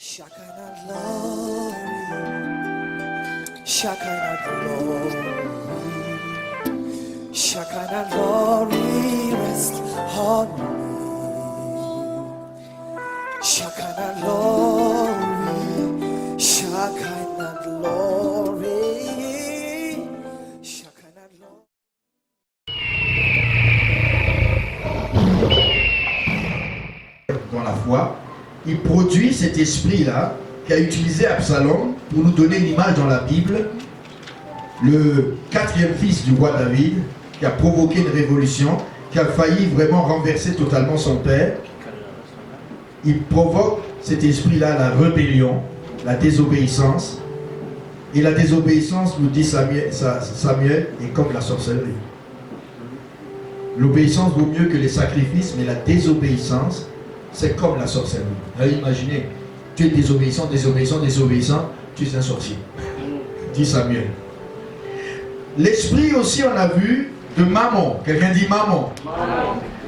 Shekinah glory, Shekinah glory, Shekinah glory, rest on me. Shekinah glory, Shekinah glory, Shekinah glory. Dans la foi, il produit cet esprit-là qu'a utilisé Absalom pour nous donner une image dans la Bible. Le quatrième fils du roi David, qui a provoqué une révolution, qui a failli vraiment renverser totalement son père. Il provoque cet esprit-là, la rébellion, la désobéissance. Et la désobéissance, nous dit Samuel, est comme la sorcellerie. L'obéissance vaut mieux que les sacrifices, mais la désobéissance, c'est comme la sorcellerie. Alors imaginez, tu es désobéissant, tu es un sorcier. Dit Samuel. L'esprit aussi, on a vu, de Mammon. Quelqu'un dit Mammon.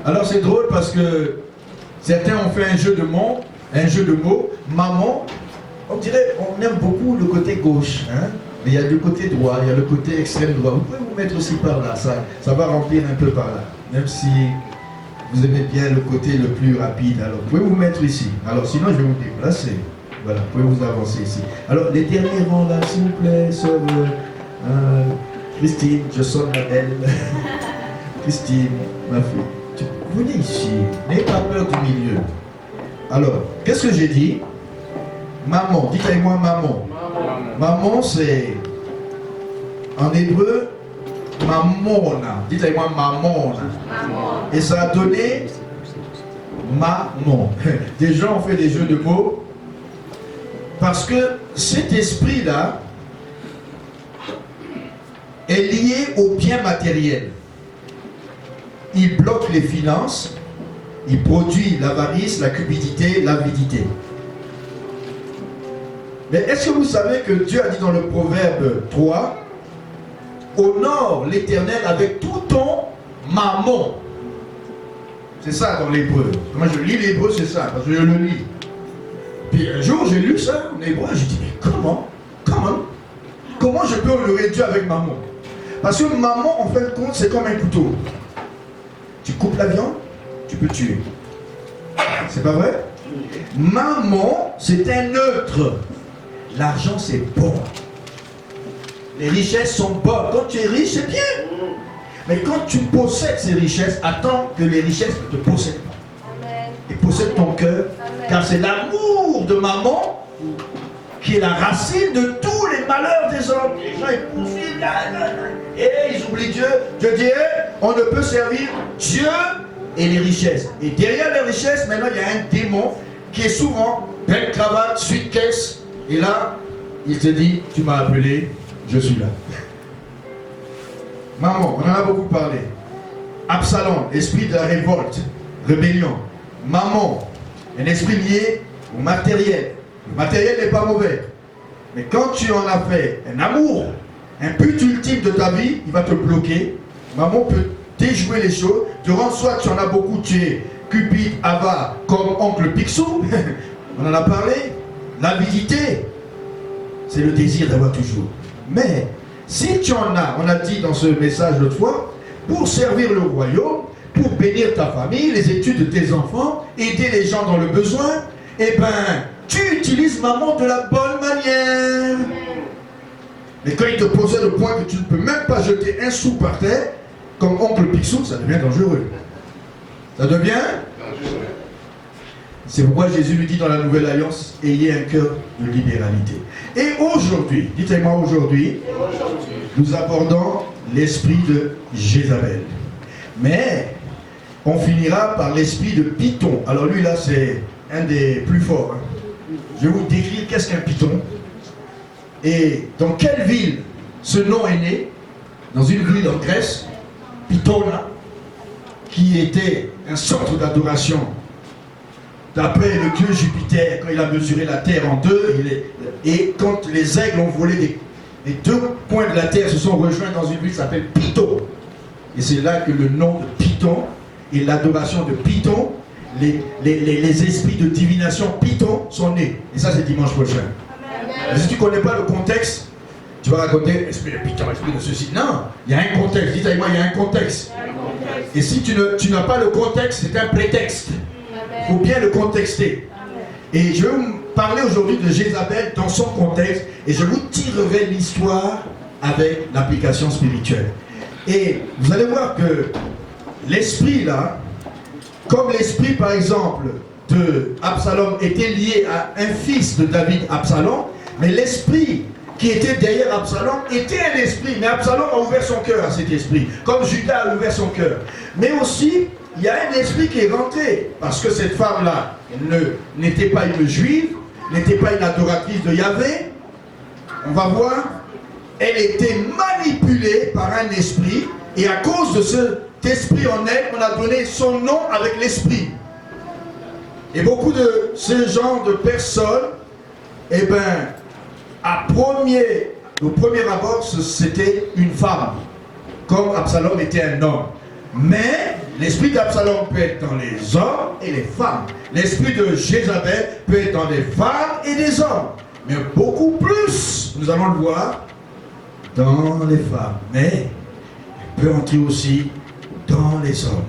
Alors c'est drôle parce que certains ont fait un jeu de mots. Mammon, on dirait, on aime beaucoup le côté gauche. Hein? Mais il y a le côté droit, il y a le côté extrême droit. Vous pouvez vous mettre aussi par là, ça va remplir un peu par là. Même si vous aimez bien le côté le plus rapide, alors vous pouvez vous mettre ici. Alors sinon je vais vous déplacer. Voilà, vous pouvez vous avancer ici. Alors les derniers rangs là, s'il vous plaît, sœur Christine, je sonne la belle. Christine, ma fille, venez ici, n'ayez pas peur du milieu. Alors, qu'est-ce que j'ai dit? Maman, dites avec moi maman. Maman, c'est en hébreu mamona. Dites avec moi mamona. Et ça a donné maman. Des gens ont fait des jeux de mots parce que cet esprit-là est lié au bien matériel. Il bloque les finances, il produit l'avarice, la cupidité, l'avidité. Mais est-ce que vous savez que Dieu a dit dans le Proverbe 3, honore l'Éternel avec tout ton mammon. C'est ça dans l'hébreu. Moi je lis l'hébreu, c'est ça, parce que je le lis. Puis un jour j'ai lu ça en hébreu, j'ai dit, mais comment je peux honorer Dieu avec mammon? Parce que mammon, en fin de compte, c'est comme un couteau. Tu coupes la viande, tu peux tuer. C'est pas vrai? Mammon, c'est un neutre. L'argent, c'est bon. Les richesses sont bonnes. Quand tu es riche, c'est bien. Mais quand tu possèdes ces richesses, attends que les richesses ne te possèdent pas. Et possède ton cœur. Car c'est l'amour de maman qui est la racine de tous les malheurs des hommes. Les gens, ils poursuivent. Et ils oublient Dieu. Dieu dit, on ne peut servir Dieu et les richesses. Et derrière les richesses, maintenant, il y a un démon qui est souvent belle cravate, suite caisse. Et là, il te dit, tu m'as appelé, je suis là. Maman, on en a beaucoup parlé. Absalom, esprit de la révolte, rébellion. Maman, un esprit lié au matériel. Le matériel n'est pas mauvais. Mais quand tu en as fait un amour, un but ultime de ta vie, il va te bloquer. Maman peut déjouer les choses. Durant soit tu en as beaucoup, tu es cupide, avare, comme oncle Picsou. On en a parlé. L'avidité, c'est le désir d'avoir toujours. Mais si tu en as, on a dit dans ce message l'autre fois, pour servir le royaume, pour bénir ta famille, les études de tes enfants, aider les gens dans le besoin, eh bien, tu utilises maman de la bonne manière. Mais quand il te posait le point que tu ne peux même pas jeter un sou par terre, comme oncle Picsou, ça devient dangereux. Ça devient dangereux. C'est pourquoi Jésus lui dit dans la Nouvelle Alliance, ayez un cœur de libéralité. Et aujourd'hui, dites-moi aujourd'hui, nous abordons l'esprit de Jézabel. Mais on finira par l'esprit de Python. Alors lui là, c'est un des plus forts. Je vais vous décrire qu'est-ce qu'un Python. Et dans quelle ville ce nom est né? Dans une ville en Grèce, Pythona, qui était un centre d'adoration. D'après le dieu Jupiter, quand il a mesuré la terre en deux, et quand les aigles ont volé, les deux points de la terre se sont rejoints dans une ville qui s'appelle Python. Et c'est là que le nom de Python et l'adoration de Python les esprits de divination python sont nés. Et ça, c'est dimanche prochain. Mais si tu ne connais pas le contexte, tu vas raconter esprit de python, esprit de ceci. Non, il y a un contexte. Dites avec moi, il y a un contexte. Et si tu n'as pas le contexte, c'est un prétexte. Il faut bien le contexter. Et je vais vous parler aujourd'hui de Jézabel dans son contexte. Et je vous tirerai l'histoire avec l'application spirituelle. Et vous allez voir que l'esprit là, comme l'esprit par exemple de Absalom était lié à un fils de David, Absalom, mais l'esprit qui était derrière Absalom était un esprit, mais Absalom a ouvert son cœur à cet esprit, comme Judas a ouvert son cœur. Mais aussi, il y a un esprit qui est rentré, parce que cette femme-là n'était pas une juive, n'était pas une adoratrice de Yahvé. On va voir, elle était manipulée par un esprit, et à cause de cet esprit en elle, on a donné son nom avec l'esprit. Et beaucoup de ce genre de personnes, eh bien, au premier abord, c'était une femme, comme Absalom était un homme. Mais l'esprit d'Absalom peut être dans les hommes et les femmes. L'esprit de Jézabel peut être dans des femmes et des hommes. Mais beaucoup plus, nous allons le voir, dans les femmes. Mais il peut entrer aussi dans les hommes.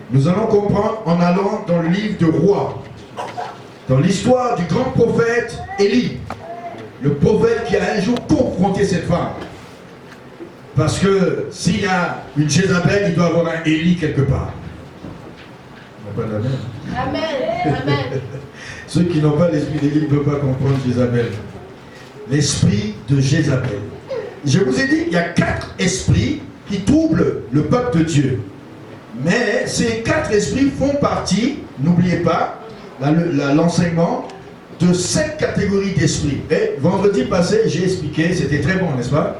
Nous allons comprendre en allant dans le livre de Rois, dans l'histoire du grand prophète Élie. Le prophète qui a un jour confronté cette femme. Parce que s'il y a une Jézabel, il doit avoir un Élie quelque part. Amen. Amen. Ceux qui n'ont pas l'esprit d'Élie ne peuvent pas comprendre Jézabel. L'esprit de Jézabel. Je vous ai dit, il y a 4 esprits qui troublent le peuple de Dieu. Mais ces 4 esprits font partie, n'oubliez pas, l'enseignement, de 5 catégories d'esprits. Et vendredi passé, j'ai expliqué, c'était très bon, n'est-ce pas?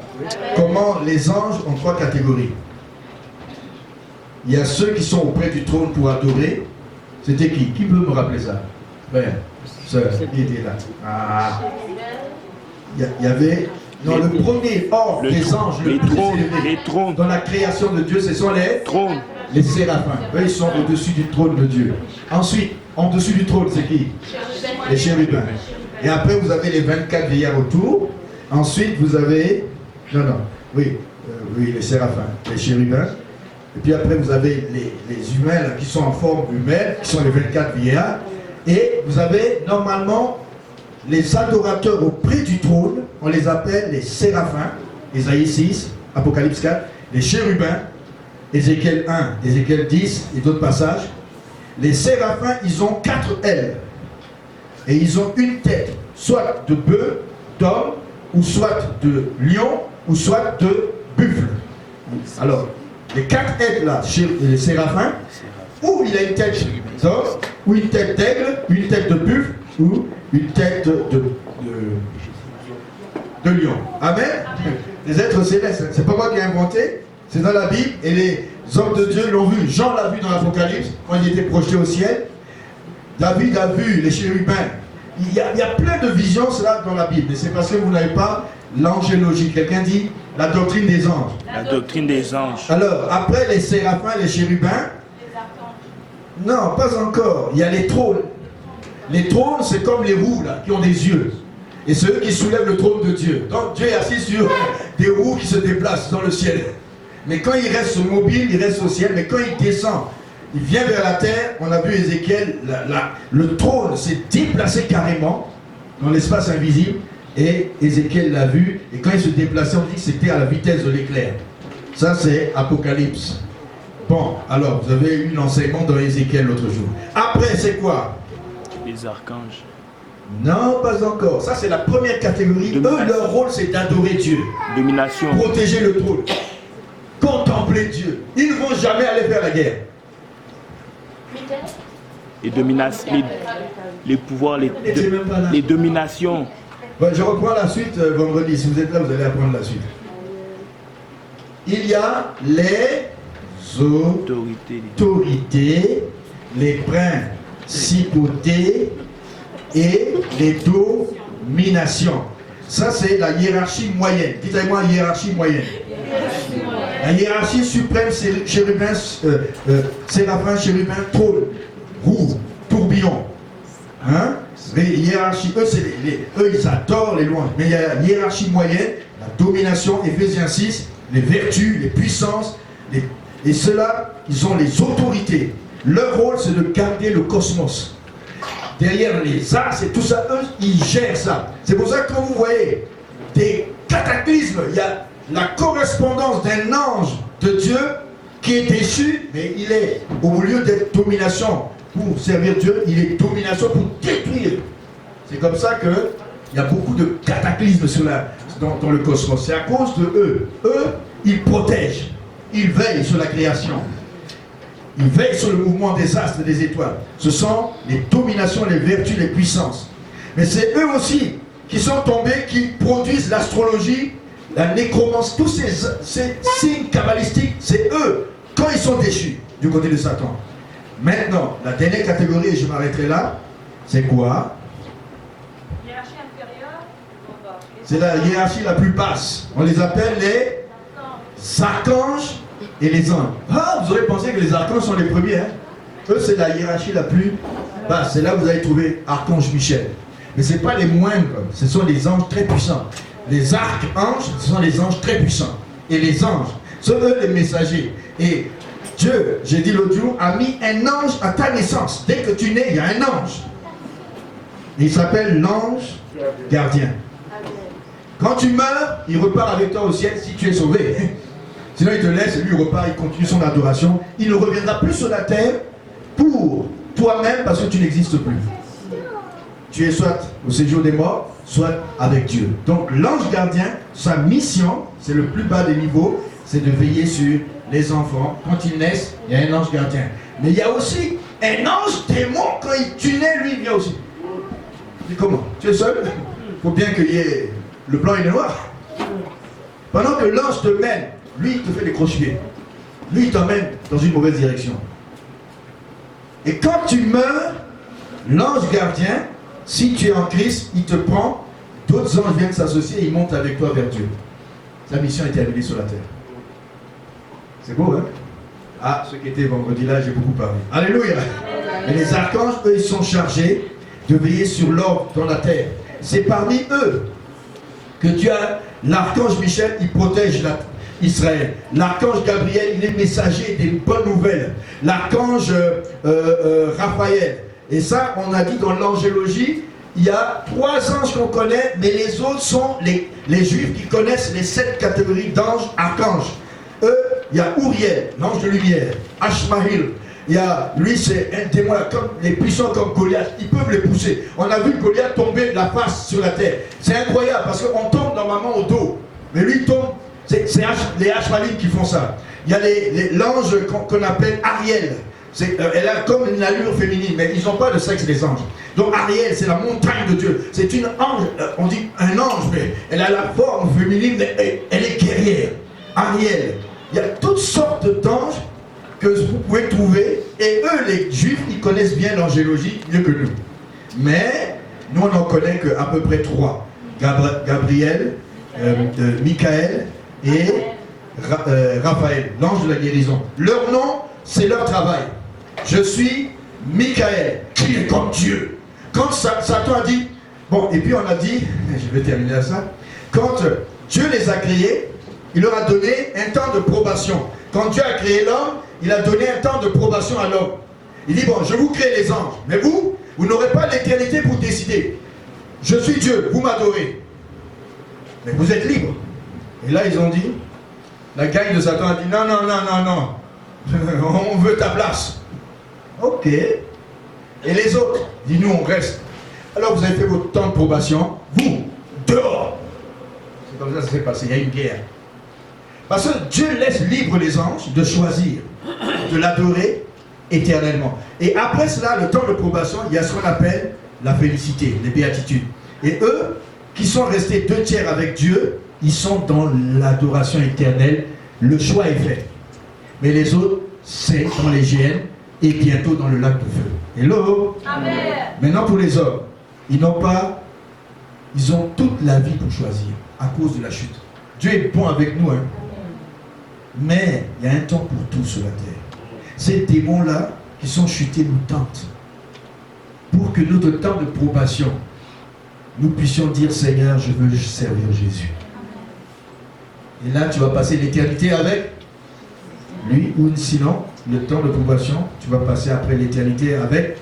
Comment les anges ont 3 catégories. Il y a ceux qui sont auprès du trône pour adorer. C'était qui? Qui peut me rappeler ça? Frère, sœur, qui était là? Ah. Il y avait... Non, le premier ordre des anges, le plus élevé dans la création de Dieu, ce sont les trônes. Les séraphins. Eux, ils sont au-dessus du trône de Dieu. Ensuite, en dessous du trône, c'est qui? Les chérubins. Et après, vous avez les 24 vieillards autour. Ensuite, vous avez... Oui, les séraphins, les chérubins. Et puis après, vous avez les humains là, qui sont en forme humaine, qui sont les 24 vieillards. Et vous avez normalement les adorateurs auprès du trône, on les appelle les séraphins, Ésaïe 6, Apocalypse 4, les chérubins, Ézéchiel 1, Ézéchiel 10 et d'autres passages. Les séraphins, ils ont 4 ailes. Et ils ont une tête, soit de bœuf, d'homme, ou soit de lion, ou soit de buffle. Alors, les 4 ailes là, chez les séraphins, ou il a une tête d'homme, ou une tête d'aigle, une tête de buffle, ou une tête de lion. Amen. Les êtres célestes, c'est pas moi qui ai inventé, c'est dans la Bible, et les hommes de Dieu l'ont vu. Jean l'a vu dans l'Apocalypse, quand il était projeté au ciel. David a vu les chérubins. Il y a plein de visions, cela dans la Bible. Et c'est parce que vous n'avez pas l'angélologie. Quelqu'un dit la doctrine des anges. La doctrine des anges. Alors, après les séraphins, les chérubins, non, pas encore. Il y a les trônes. Les trônes, c'est comme les roues là, qui ont des yeux. Et c'est eux qui soulèvent le trône de Dieu. Donc Dieu est assis sur des roues qui se déplacent dans le ciel. Mais quand il reste mobile, il reste au ciel. Mais quand il descend, il vient vers la terre. On a vu Ézéchiel, le trône s'est déplacé carrément dans l'espace invisible. Et Ézéchiel l'a vu. Et quand il se déplaçait, on dit que c'était à la vitesse de l'éclair. Ça, c'est Apocalypse. Bon, alors, vous avez eu l'enseignement dans Ézéchiel l'autre jour. Après, c'est quoi? Les archanges. Non, pas encore. Ça, c'est la première catégorie. Eux, leur rôle, c'est d'adorer Dieu. Domination. Protéger le trône. Contempler Dieu. Ils ne vont jamais aller faire la guerre. Les dominations. Les pouvoirs, les dominations. Bon, je reprends la suite vendredi. Si vous êtes là, vous allez apprendre la suite. Il y a les autorités, les principautés et les dominations. Ça, c'est la hiérarchie moyenne. Dites avec moi, hiérarchie moyenne. La hiérarchie suprême, c'est chérubin, séraphin, chérubin, trône. roue, tourbillon. Hein? Les hiérarchies, eux, ils adorent les louanges. Mais il y a la hiérarchie moyenne, la domination, Éphésiens 6, les vertus, les puissances. Et ceux-là, ils ont les autorités. Leur rôle, c'est de garder le cosmos. Derrière les astres et tout ça, eux, ils gèrent ça. C'est pour ça que quand vous voyez des cataclysmes, il y a la correspondance d'un ange de Dieu qui est déchu, mais il est, au lieu d'être domination pour servir Dieu, il est domination pour détruire. C'est comme ça qu'il y a beaucoup de cataclysmes dans le cosmos. C'est à cause de eux. Eux, ils protègent. Ils veillent sur la création. Ils veillent sur le mouvement des astres et des étoiles. Ce sont les dominations, les vertus, les puissances. Mais c'est eux aussi qui sont tombés, qui produisent l'astrologie, la nécromancie, tous ces signes kabbalistiques, c'est eux, quand ils sont déchus du côté de Satan. Maintenant, la dernière catégorie, et je m'arrêterai là, c'est quoi? Hiérarchie inférieure. C'est la hiérarchie la plus basse. On les appelle les archanges et les anges. Ah, vous aurez pensé que les archanges sont les premiers. Hein? Eux, c'est la hiérarchie la plus basse. C'est là que vous allez trouver archange Michel. Mais ce n'est pas les moindres, ce sont les anges très puissants. Les archanges, ce sont les anges très puissants. Et les anges, ce sont eux les messagers. Et Dieu, j'ai dit l'autre jour, a mis un ange à ta naissance. Dès que tu nais, il y a un ange. Il s'appelle l'ange gardien. Quand tu meurs, il repart avec toi au ciel si tu es sauvé. Sinon, il te laisse, lui il repart, il continue son adoration. Il ne reviendra plus sur la terre pour toi-même parce que tu n'existes plus. Tu es soit au séjour des morts, soit avec Dieu. Donc l'ange gardien, sa mission, c'est le plus bas des niveaux, c'est de veiller sur les enfants. Quand ils naissent, il y a un ange gardien. Mais il y a aussi un ange démon. Quand tu nais, lui, il vient aussi. Tu dis comment? Tu es seul? Il faut bien qu'il y ait le blanc et le noir. Pendant que l'ange te mène, lui, il te fait des croche-pieds. Lui, il t'emmène dans une mauvaise direction. Et quand tu meurs, l'ange gardien, si tu es en Christ, il te prend, d'autres anges viennent s'associer et ils montent avec toi vers Dieu. Sa mission est terminée sur la terre. C'est beau, hein? Ah, ceux qui étaient vendredi là, j'ai beaucoup parlé. Alléluia! Et les archanges, eux, ils sont chargés de veiller sur l'ordre dans la terre. C'est parmi eux que tu as l'archange Michel, il protège Israël. L'archange Gabriel, il est messager des bonnes nouvelles. L'archange Raphaël. Et ça, on a dit dans l'angélogie, il y a 3 anges qu'on connaît, mais les autres sont les juifs qui connaissent les 7 catégories d'anges, archanges. Eux, il y a Uriel, l'ange de lumière, Ashmahil. Lui, c'est un témoin, comme les puissants comme Goliath, ils peuvent les pousser. On a vu Goliath tomber de la face sur la terre. C'est incroyable parce qu'on tombe normalement au dos. Mais lui, il tombe, c'est les Ashmalim qui font ça. Il y a l'ange qu'on appelle Ariel. Elle a comme une allure féminine, mais ils n'ont pas de sexe, les anges. Donc Ariel, c'est la montagne de Dieu. C'est une ange, on dit un ange, mais elle a la forme féminine, mais elle est guerrière. Ariel. Il y a toutes sortes d'anges que vous pouvez trouver, et eux, les juifs, ils connaissent bien l'angélogie mieux que nous. Mais nous, on n'en connaît qu'à peu près 3. Gabriel, Michael et Raphaël, l'ange de la guérison. Leur nom, c'est leur travail. Je suis Michael, qui est comme Dieu. Quand Satan a dit, bon, et puis on a dit, je vais terminer à ça, quand Dieu les a créés, il leur a donné un temps de probation. Quand Dieu a créé l'homme, il a donné un temps de probation à l'homme. Il dit, bon, je vous crée les anges, mais vous n'aurez pas l'éternité pour décider. Je suis Dieu, vous m'adorez. Mais vous êtes libre. Et là, ils ont dit, la gang de Satan a dit, non, non, non, non, non. On veut ta place. Ok. Et les autres, dit nous on reste. Alors vous avez fait votre temps de probation, vous, dehors. C'est comme ça que ça s'est passé, il y a une guerre. Parce que Dieu laisse libre les anges de choisir, de l'adorer éternellement. Et après cela, le temps de probation, il y a ce qu'on appelle la félicité, les béatitudes. Et eux, qui sont restés 2 tiers avec Dieu, ils sont dans l'adoration éternelle. Le choix est fait. Mais les autres, c'est dans les GN et bientôt dans le lac de feu. Hello. Amen. Maintenant pour les hommes, ils ont toute la vie pour choisir à cause de la chute. Dieu est bon avec nous, hein. Mais il y a un temps pour tout sur la terre. Ces démons-là, qui sont chutés nous tentent. Pour que notre temps de probation, nous puissions dire, Seigneur, je veux servir Jésus. Et là, tu vas passer l'éternité avec lui, ou sinon, le temps de probation, tu vas passer après l'éternité avec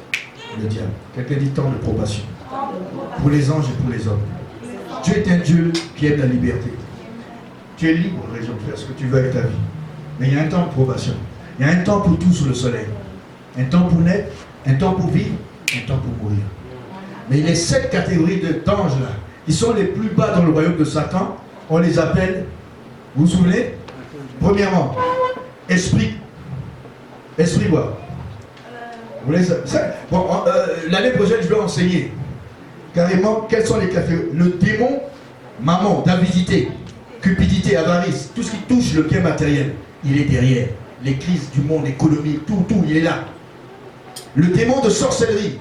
le diable. Quelqu'un dit temps de probation. Pour les anges et pour les hommes. Dieu est un Dieu qui aime la liberté. Tu es libre, région, de faire ce que tu veux avec ta vie. Mais il y a un temps de probation. Il y a un temps pour tout sous le soleil. Un temps pour naître, un temps pour vivre, un temps pour mourir. Mais les 7 catégories d'anges là, qui sont les plus bas dans le royaume de Satan, on les appelle, vous vous souvenez? Premièrement, esprit. Esprit quoi? Vous voulez ça? Bon, l'année prochaine, je vais enseigner carrément quelles sont les catégories. Le démon, mammon, d'avidité, cupidité, avarice, tout ce qui touche le bien matériel, il est derrière. Les crises du monde économique, tout, il est là. Le démon de sorcellerie,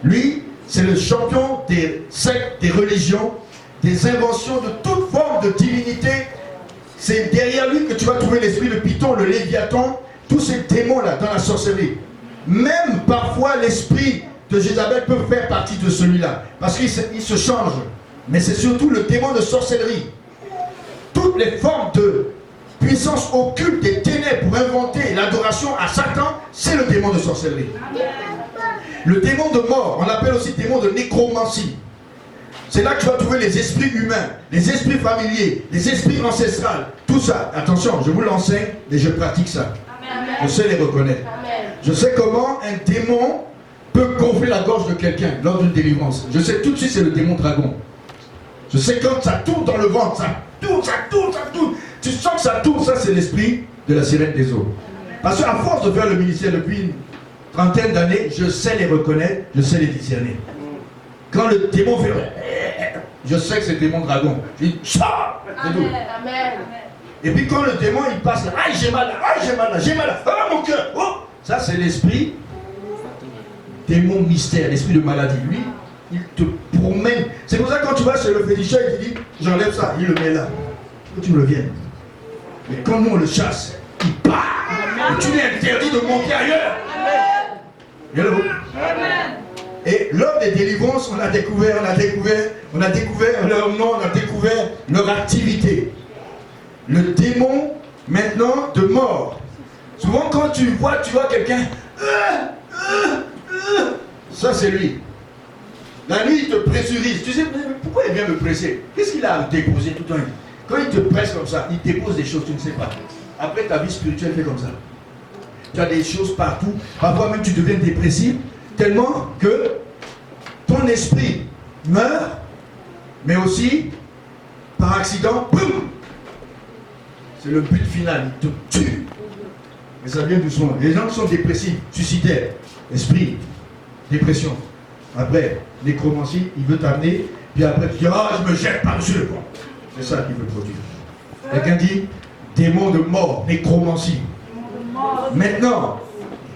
lui, c'est le champion des sectes, des religions, des inventions de toute forme de divinité. C'est derrière lui que tu vas trouver l'esprit de Python, le Léviathan, tous ces démons-là dans la sorcellerie. Même parfois l'esprit de Jézabel peut faire partie de celui-là, parce qu'il se change. Mais c'est surtout le démon de sorcellerie. Toutes les formes de puissance occulte des ténèbres pour inventer l'adoration à Satan, c'est le démon de sorcellerie. Le démon de mort, on l'appelle aussi démon de nécromancie. C'est là que tu vas trouver les esprits humains, les esprits familiers, les esprits ancestrales. Tout ça, attention, je vous l'enseigne et je pratique ça. Amen. Je sais les reconnaître. Amen. Je sais comment un démon peut gonfler la gorge de quelqu'un lors d'une délivrance. Je sais tout de suite, c'est le démon dragon. Je sais quand ça tourne dans le ventre, ça tourne, ça tourne, ça tourne. Tu sens que ça tourne, ça c'est l'esprit de la sirène des eaux. Parce qu'à force de faire le ministère depuis une trentaine d'années, je sais les reconnaître, je sais les discerner. Quand le démon fait, je sais que c'est le démon dragon. Je dis, ça, c'est tout. Amen. Et puis quand le démon il passe là, aïe j'ai mal là, aïe j'ai mal là, j'ai mal là, ah mon cœur, oh, ça c'est l'esprit démon mystère, l'esprit de maladie. Lui, il te promène. C'est pour ça que quand tu vas chez le féticheur, il te dit, j'enlève ça, il le met là. Que tu me le viennes. Mais quand nous on le chasse, il part. Et tu lui interdis de monter ailleurs. Amen. Et lors des délivrances, on a découvert leur nom, on a découvert leur activité. Le démon, maintenant, de mort. Souvent, quand tu vois quelqu'un, ça c'est lui. La nuit, il te pressurise. Tu sais, pourquoi il vient me presser? Qu'est-ce qu'il a déposé tout le temps? Quand il te presse comme ça, il dépose des choses, tu ne sais pas. Après, ta vie spirituelle fait comme ça. Tu as des choses partout. Parfois même, tu deviens dépressif. Tellement que ton esprit meurt, mais aussi, par accident, boum! C'est le but final, il te tue. Mais ça vient doucement. Les gens qui sont dépressifs, suicidaires, esprit, dépression. Après, nécromancie, il veut t'amener, puis après tu dis, ah, je me jette par-dessus le pont. C'est ça qu'il veut produire. Quelqu'un dit, démon de mort, nécromancie. Maintenant,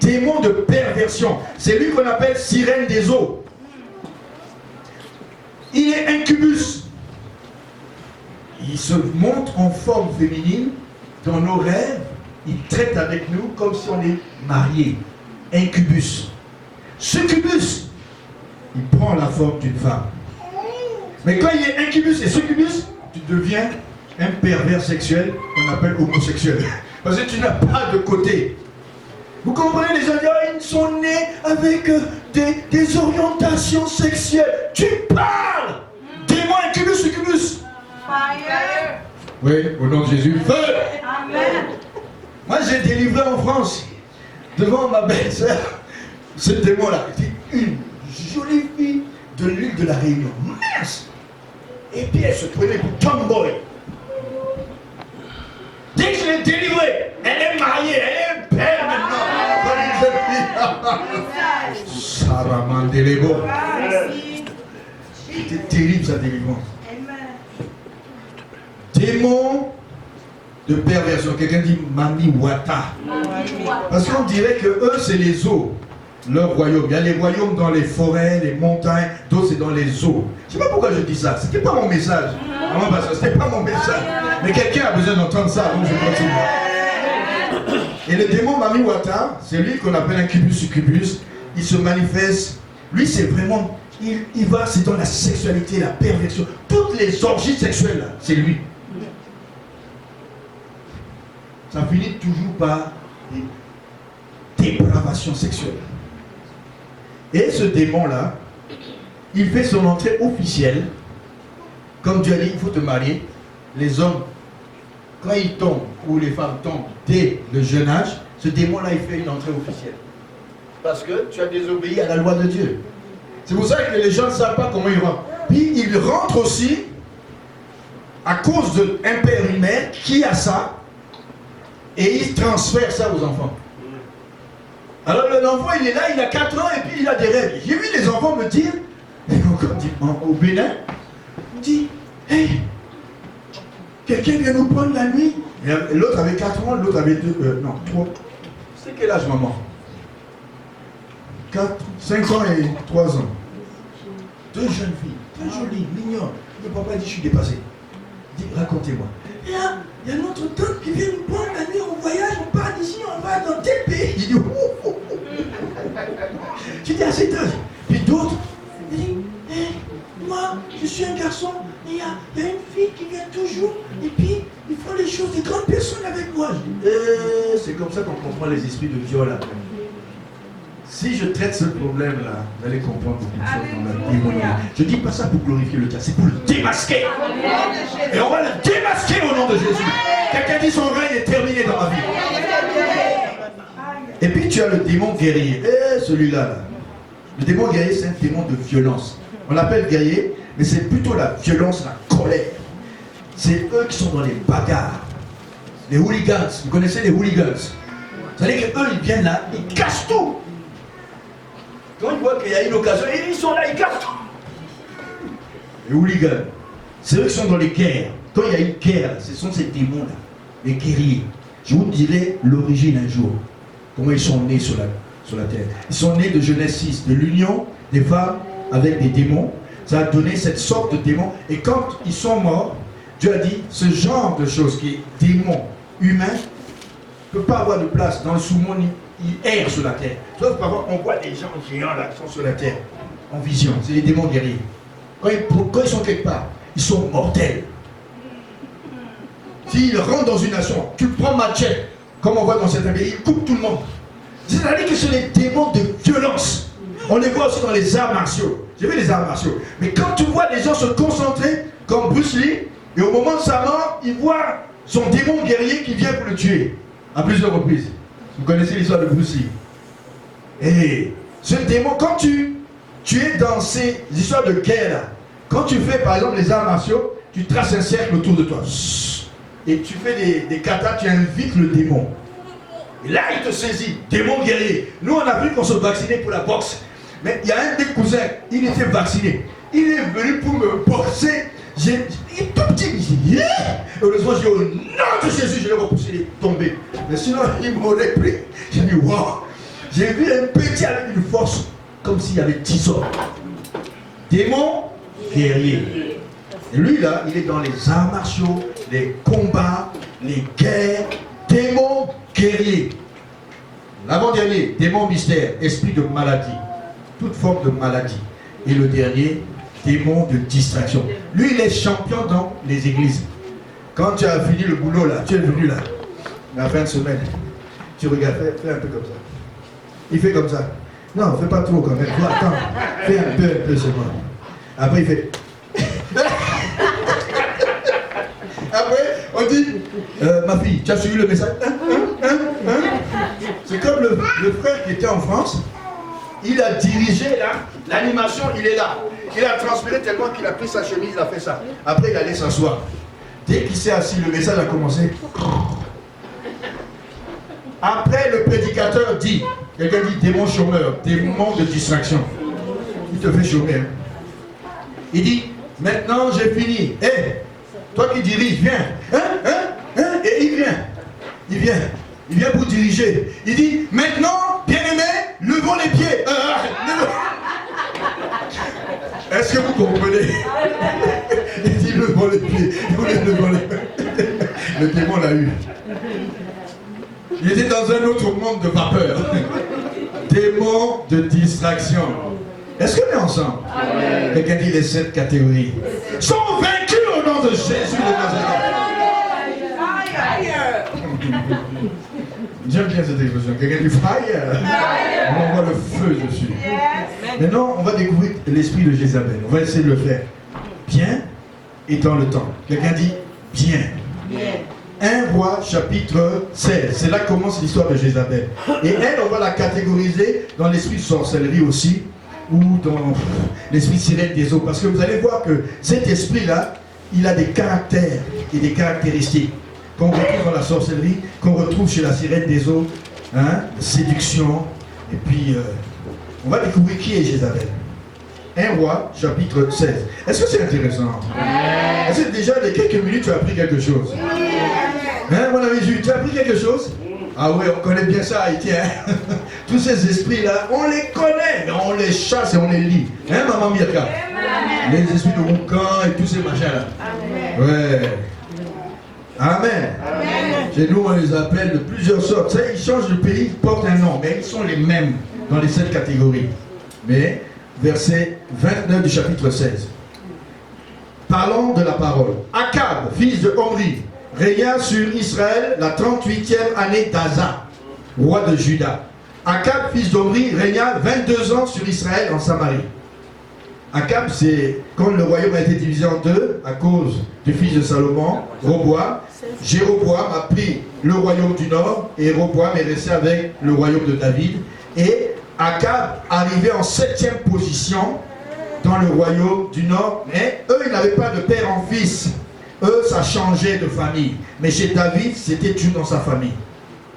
démon de perversion, c'est lui qu'on appelle sirène des eaux. Il est incubus. Il se montre en forme féminine dans nos rêves. Il traite avec nous comme si on est mariés. Incubus. Succubus, il prend la forme d'une femme. Mais quand il est incubus et succubus, tu deviens un pervers sexuel qu'on appelle homosexuel. Parce que tu n'as pas de côté. Vous comprenez, les gens disent, oh, ils sont nés avec des orientations sexuelles. Tu parles! Démon incubus, succubus. Fire. Oui, au nom de Jésus. Feu! Amen. Moi, j'ai délivré en France, devant ma belle-sœur, ce démon-là. Une jolie fille de l'île de la Réunion. Mince! Et puis elle se prenait pour tomboy. Dès que je l'ai délivrée, elle est mariée, elle est père maintenant. Sarah Mandelebo. C'était terrible sa délivrance. Démon de perversion. Quelqu'un dit Mami Wata. Parce qu'on dirait que eux c'est les eaux. Leur royaume. Il y a les royaumes dans les forêts, les montagnes, d'autres c'est dans les eaux. Je ne sais pas pourquoi je dis ça. C'était pas mon message. Non, parce que c'était pas mon message. Mais quelqu'un a besoin d'entendre ça, donc je continue. Et le démon Mamiwata, c'est lui qu'on appelle un incubus succubus. Il se manifeste. Lui, c'est vraiment. Il va, c'est dans la sexualité, la perversion. Toutes les orgies sexuelles, là, c'est lui. Ça finit toujours par des dépravations sexuelles. Et ce démon-là, il fait son entrée officielle. Comme Dieu a dit, il faut te marier. Les hommes, quand ils tombent, ou les femmes tombent dès le jeune âge, ce démon-là, il fait une entrée officielle. Parce que tu as désobéi à la loi de Dieu. C'est pour ça que les gens ne savent pas comment ils rentrent. Puis il rentre aussi à cause d'un père, une mère qui a ça, et il transfère ça aux enfants. Alors l'enfant, il est là, il a 4 ans, et puis il a des rêves. J'ai vu les enfants me dire, au Bénin, il me dit, hey, quelqu'un vient nous prendre la nuit. Et l'autre avait 4 ans, l'autre avait 3. C'est quel âge, maman? 5 ans et 3 ans. 2 jeunes filles, très jolies, mignonnes. Le papa dit, je suis dépassé. Il dit, racontez-moi. Il y a notre tante qui vient nous prendre la nuit, on voyage, on part d'ici, on va dans tel pays. Il dit, j'ai dit à cet âge. Puis d'autres, il dit, moi, je suis un garçon, et il y a une fille qui vient toujours, et puis ils font les choses des grandes personnes avec moi. C'est comme ça qu'on comprend les esprits de viol après. Si je traite ce problème-là, vous allez comprendre beaucoup de choses dans la démonie. Je ne dis pas ça pour glorifier le diable, c'est pour le démasquer. Et on va le démasquer au nom de Jésus. Quelqu'un dit son règne est terminé dans ma vie. Et puis tu as le démon guerrier. Celui-là, là. Le démon guerrier, c'est un démon de violence. On l'appelle guerrier, mais c'est plutôt la violence, la colère. C'est eux qui sont dans les bagarres. Les hooligans. Vous connaissez les hooligans? Vous savez qu'eux, ils viennent là, ils cassent tout. Quand ils voient qu'il y a une occasion, ils sont là, ils cassent tout. Les hooligans, c'est eux qui sont dans les guerres. Quand il y a une guerre, ce sont ces démons-là, les guerriers. Je vous dirai l'origine un jour. Comment ils sont nés sur la terre. Ils sont nés de Genèse 6, de l'union des femmes avec des démons. Ça a donné cette sorte de démons. Et quand ils sont morts, Dieu a dit, ce genre de choses qui est démon humain ne peut pas avoir de place dans le sous-monde. Il erre sur la terre. Sauf parfois, on voit des gens géants là qui sont sur la terre, en vision. C'est les démons guerriers. Quand ils sont quelque part, ils sont mortels. S'ils rentrent dans une nation, tu prends machette, comme on voit dans certains pays, ils coupent tout le monde. C'est-à-dire que ce sont les démons de violence. On les voit aussi dans les arts martiaux. J'ai vu les arts martiaux. Mais quand tu vois les gens se concentrer, comme Bruce Lee, et au moment de sa mort, il voit son démon guerrier qui vient pour le tuer, à plusieurs reprises. Vous connaissez l'histoire de Bruce Lee. Et ce démon, quand tu es dans ces histoires de guerre, quand tu fais par exemple les arts martiaux, tu traces un cercle autour de toi. Et tu fais des katas, tu invites le démon. Et là, il te saisit, démon guerrier. Nous, en Afrique, on se vaccinait pour la boxe. Mais il y a un des cousins, il était vacciné. Il est venu pour me boxer. Il est tout petit, il dit, heureusement, j'ai dit, au nom de Jésus, je l'ai repoussé, il est tombé. Mais sinon, il m'aurait pris. J'ai dit, waouh, j'ai vu un petit avec une force, comme s'il y avait 10 hommes. Démon guerrier. Et lui, là, il est dans les arts martiaux, les combats, les guerres, démon guerrier. L'avant-dernier, démon mystère, esprit de maladie, toute forme de maladie. Et le dernier, démon de distraction. Lui, il est champion dans les églises. Quand tu as fini le boulot là, tu es venu là, la fin de semaine, tu regardes, fais un peu comme ça. Il fait comme ça. Non, fais pas trop quand même. Toi, attends, fais un peu seulement. Après, il fait. Après, on dit, ma fille, tu as suivi le message? C'est comme le frère qui était en France. Il a dirigé là, l'animation, il est là. Il a transpiré tellement qu'il a pris sa chemise, il a fait ça. Après, il allait s'asseoir. Dès qu'il s'est assis, le message a commencé. Après, le prédicateur dit, quelqu'un dit démon chômeur, démon de distraction. Il te fait chômer. Hein? Il dit, maintenant j'ai fini. Hé, toi qui diriges, viens. Et il vient. Il vient. Il vient pour diriger. Il dit, maintenant, bien-aimé, levons les pieds. Est-ce que vous comprenez? Il dit, levons les pieds. Levons les pieds. Le démon l'a eu. Il était dans un autre monde de vapeur. Démon de distraction. Est-ce qu'on est ensemble? Quelqu'un dit les 7 catégories sont vaincus au nom de Jésus de Nazareth. J'aime bien cette expression. Quelqu'un dit fire. On envoie le feu dessus. Maintenant, on va découvrir l'esprit de Jézabel. On va essayer de le faire bien et dans le temps. Quelqu'un dit bien. 1 Roi chapitre 16. C'est là que commence l'histoire de Jézabel. Et elle, on va la catégoriser dans l'esprit de sorcellerie aussi, ou dans l'esprit sirène des eaux. Parce que vous allez voir que cet esprit-là, il a des caractères et des caractéristiques qu'on retrouve dans la sorcellerie, qu'on retrouve chez la sirène des eaux, hein, séduction. Et puis, on va découvrir qui est Jézabel. 1 Roi chapitre 16. Est-ce que c'est intéressant? Est-ce que déjà, de quelques minutes, tu as appris quelque chose? Hein, mon ami Jules, tu as appris quelque chose? Ah oui, on connaît bien ça, Haïti. Hein? Tous ces esprits-là, on les connaît, mais on les chasse et on les lit. Hein, maman Mirka? Les esprits de Roucan et tous ces machins-là. Ouais. Amen. Chez nous, on les appelle de plusieurs sortes. Ça, ils changent de pays, ils portent un nom, mais ils sont les mêmes dans les 7 catégories. Mais, verset 29 du chapitre 16. Parlons de la parole. Akab, fils de Omri, régna sur Israël la 38e année d'Asa, roi de Juda. Akab, fils d'Omri, régna 22 ans sur Israël en Samarie. Akab, c'est quand le royaume a été divisé en deux à cause du fils de Salomon, Roboam. Jéroboam a pris le royaume du nord et Roboam est resté avec le royaume de David. Et Akab arrivait en 7e position dans le royaume du nord. Mais eux, ils n'avaient pas de père en fils. Eux, ça changeait de famille. Mais chez David, c'était toujours dans sa famille.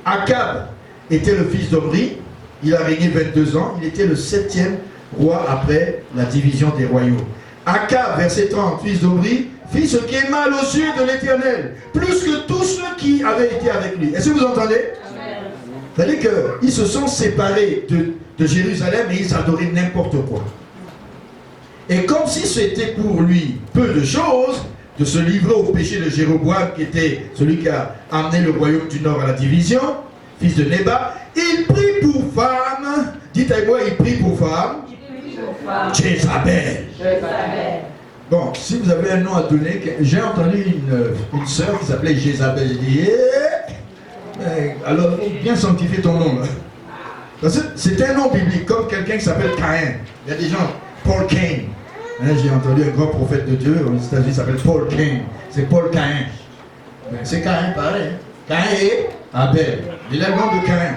Akab était le fils d'Omri. Il a régné 22 ans. Il était le 7e roi après la division des royaumes. Akab, verset 30, fils d'Omri, fit ce qui est mal aux yeux de l'Éternel, plus que tous ceux qui avaient été avec lui. Est-ce que vous entendez? C'est-à-dire qu'ils se sont séparés de Jérusalem et ils adoraient n'importe quoi. Et comme si c'était pour lui peu de choses, de se livrer au péché de Jéroboam, qui était celui qui a amené le royaume du nord à la division, fils de Nébat, il prit pour femme, dites à moi, il prit pour femme, Jézabel. Bon, si vous avez un nom à donner, j'ai entendu une sœur qui s'appelait Jézabel. J'ai dit, alors, bien sanctifier ton nom là. Parce que c'est un nom biblique, comme quelqu'un qui s'appelle Caïn. Il y a des gens, Paul Cain. J'ai entendu un grand prophète de Dieu aux États-Unis qui s'appelle Paul Cain. C'est Paul Cain. C'est Caïn, pareil. Caïn et Abel. Il a le nom de Caïn.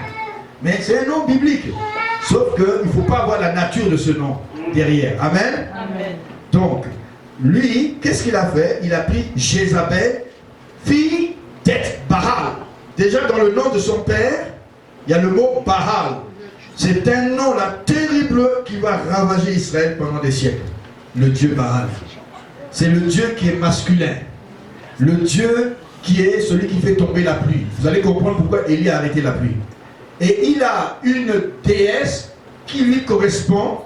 Mais c'est un nom biblique. Sauf qu'il ne faut pas avoir la nature de ce nom derrière. Amen. Amen. Donc, lui, qu'est-ce qu'il a fait? Il a pris Jézabel, fille d'Eth-Baal. Déjà dans le nom de son père, il y a le mot Baal. C'est un nom là terrible qui va ravager Israël pendant des siècles. Le Dieu Baal. C'est le Dieu qui est masculin. Le Dieu qui est celui qui fait tomber la pluie. Vous allez comprendre pourquoi Élie a arrêté la pluie. Et il a une déesse qui lui correspond,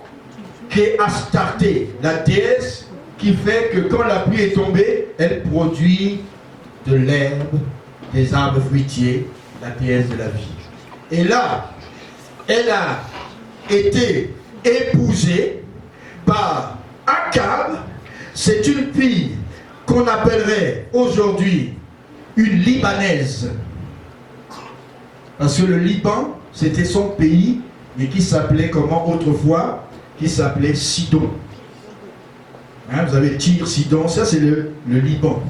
qui est Astarté. La déesse qui fait que quand la pluie est tombée, elle produit de l'herbe, des arbres fruitiers, la déesse de la vie. Et là, elle a été épousée par Akab. C'est une fille qu'on appellerait aujourd'hui une Libanaise. Parce que le Liban, c'était son pays, mais qui s'appelait comment autrefois? Qui s'appelait Sidon. Hein, vous avez Tyr, Sidon, ça c'est le Liban.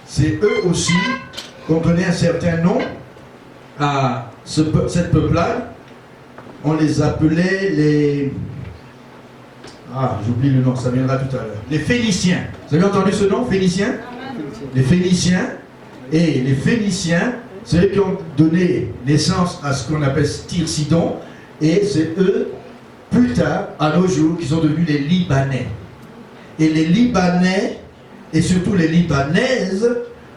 C'est eux aussi qu'on donnait un certain nom à cette peuplade. On les appelait les... Ah, j'oublie le nom, ça viendra tout à l'heure. Les Phéniciens. Vous avez entendu ce nom, Phéniciens? Les Phéniciens. Et les Phéniciens, c'est eux qui ont donné naissance à ce qu'on appelle Tyr-Sidon. Et c'est eux, plus tard, à nos jours, qui sont devenus les Libanais. Et les Libanais, et surtout les Libanaises,